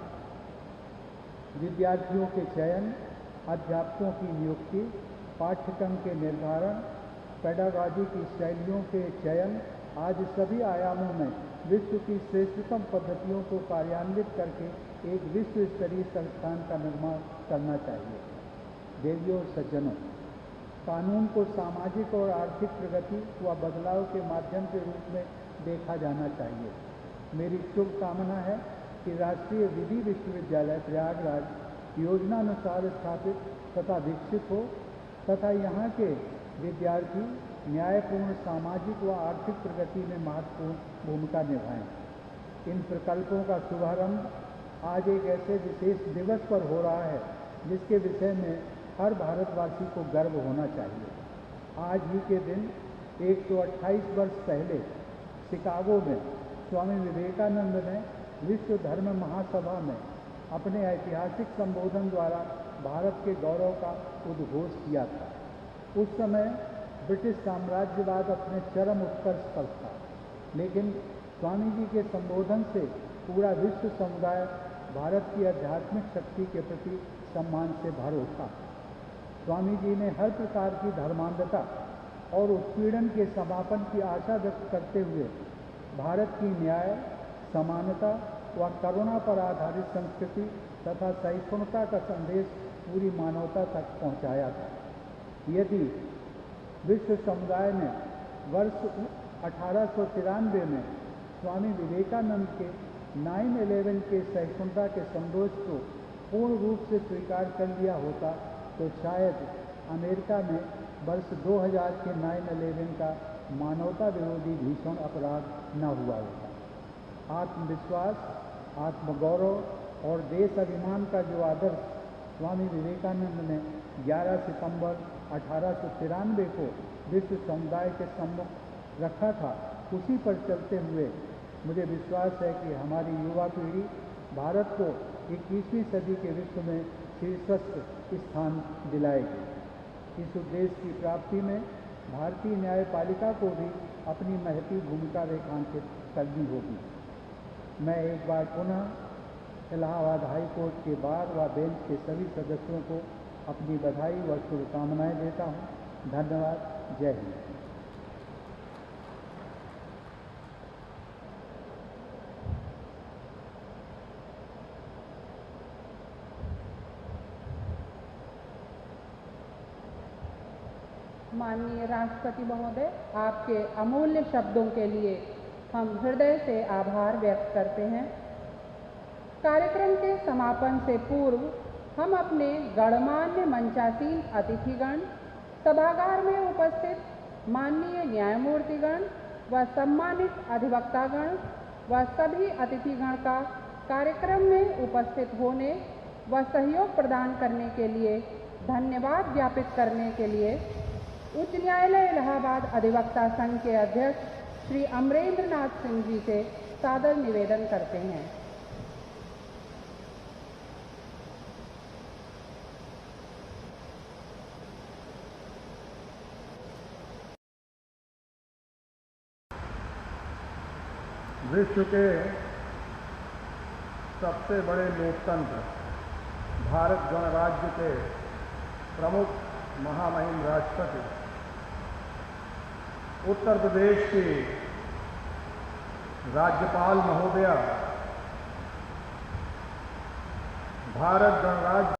विद्यार्थियों के चयन, अध्यापकों की नियुक्ति, पाठ्यक्रम के निर्धारण, पेडागॉजी की शैलियों के चयन आदि सभी आयामों में विश्व की श्रेष्ठतम पद्धतियों को कार्यान्वित करके एक विश्व स्तरीय संस्थान का निर्माण करना चाहिए। देवियों और सज्जनों, कानून को सामाजिक और आर्थिक प्रगति व बदलाव के माध्यम के रूप में देखा जाना चाहिए। मेरी शुभकामना है कि राष्ट्रीय विधि विश्वविद्यालय प्रयागराज योजनानुसार स्थापित तथा विकसित हो तथा यहाँ के विद्यार्थी न्यायपूर्ण सामाजिक व आर्थिक प्रगति में महत्वपूर्ण भूमिका निभाएं। इन प्रकल्पों का शुभारंभ आज एक ऐसे विशेष दिवस पर हो रहा है जिसके विषय में हर भारतवासी को गर्व होना चाहिए। आज ही के दिन 128 वर्ष पहले शिकागो में स्वामी विवेकानंद ने विश्व धर्म महासभा में अपने ऐतिहासिक संबोधन द्वारा भारत के गौरव का उद्घोष किया था। उस समय ब्रिटिश साम्राज्यवाद अपने चरम उत्कर्ष पर था, लेकिन स्वामी जी के संबोधन से पूरा विश्व समुदाय भारत की आध्यात्मिक शक्ति के प्रति सम्मान से भर उठा। स्वामी जी ने हर प्रकार की धर्मांधता और उत्पीड़न के समापन की आशा व्यक्त करते हुए भारत की न्याय, समानता व करुणा पर आधारित संस्कृति तथा सहिष्णुता का संदेश पूरी मानवता तक पहुंचाया था। यदि विश्व समुदाय ने वर्ष 1893 में स्वामी विवेकानंद के 9/11 के सहिष्णुता के संदेश को पूर्ण रूप से स्वीकार कर लिया होता तो शायद अमेरिका में वर्ष 2000 के 9/11 का मानवता विरोधी भीषण अपराध न हुआ होता। आत्मविश्वास, आत्मगौरव और देश अभिमान का जो आदर्श स्वामी विवेकानंद ने 11 सितंबर 1893 को विश्व समुदाय के सम्मुख रखा था, उसी पर चलते हुए मुझे विश्वास है कि हमारी युवा पीढ़ी भारत को 21वीं सदी के विश्व में शीर्षस्थ स्थान दिलाएगी। इस उद्देश्य की प्राप्ति में भारतीय न्यायपालिका को भी अपनी महती भूमिका रेखांकित करनी होगी। मैं एक बार पुनः इलाहाबाद हाई कोर्ट के बार व बेंच के सभी सदस्यों को अपनी बधाई व शुभकामनाएं देता हूं। धन्यवाद। जय हिंद। माननीय राष्ट्रपति महोदय, आपके अमूल्य शब्दों के लिए हम हृदय से आभार व्यक्त करते हैं। कार्यक्रम के समापन से पूर्व हम अपने गणमान्य मंचासीन अतिथिगण, सभागार में उपस्थित माननीय न्यायमूर्तिगण व सम्मानित अधिवक्तागण व सभी अतिथिगण का कार्यक्रम में उपस्थित होने व सहयोग प्रदान करने के लिए धन्यवाद ज्ञापित करने के लिए उच्च न्यायालय इलाहाबाद अधिवक्ता संघ के अध्यक्ष श्री अमरेंद्र नाथ सिंह जी से सादर निवेदन करते हैं। विश्व के सबसे बड़े लोकतंत्र भारत गणराज्य के प्रमुख महामहिम राष्ट्रपति उत्तर प्रदेश की राज्यपाल महोदया, भारत गणराज्य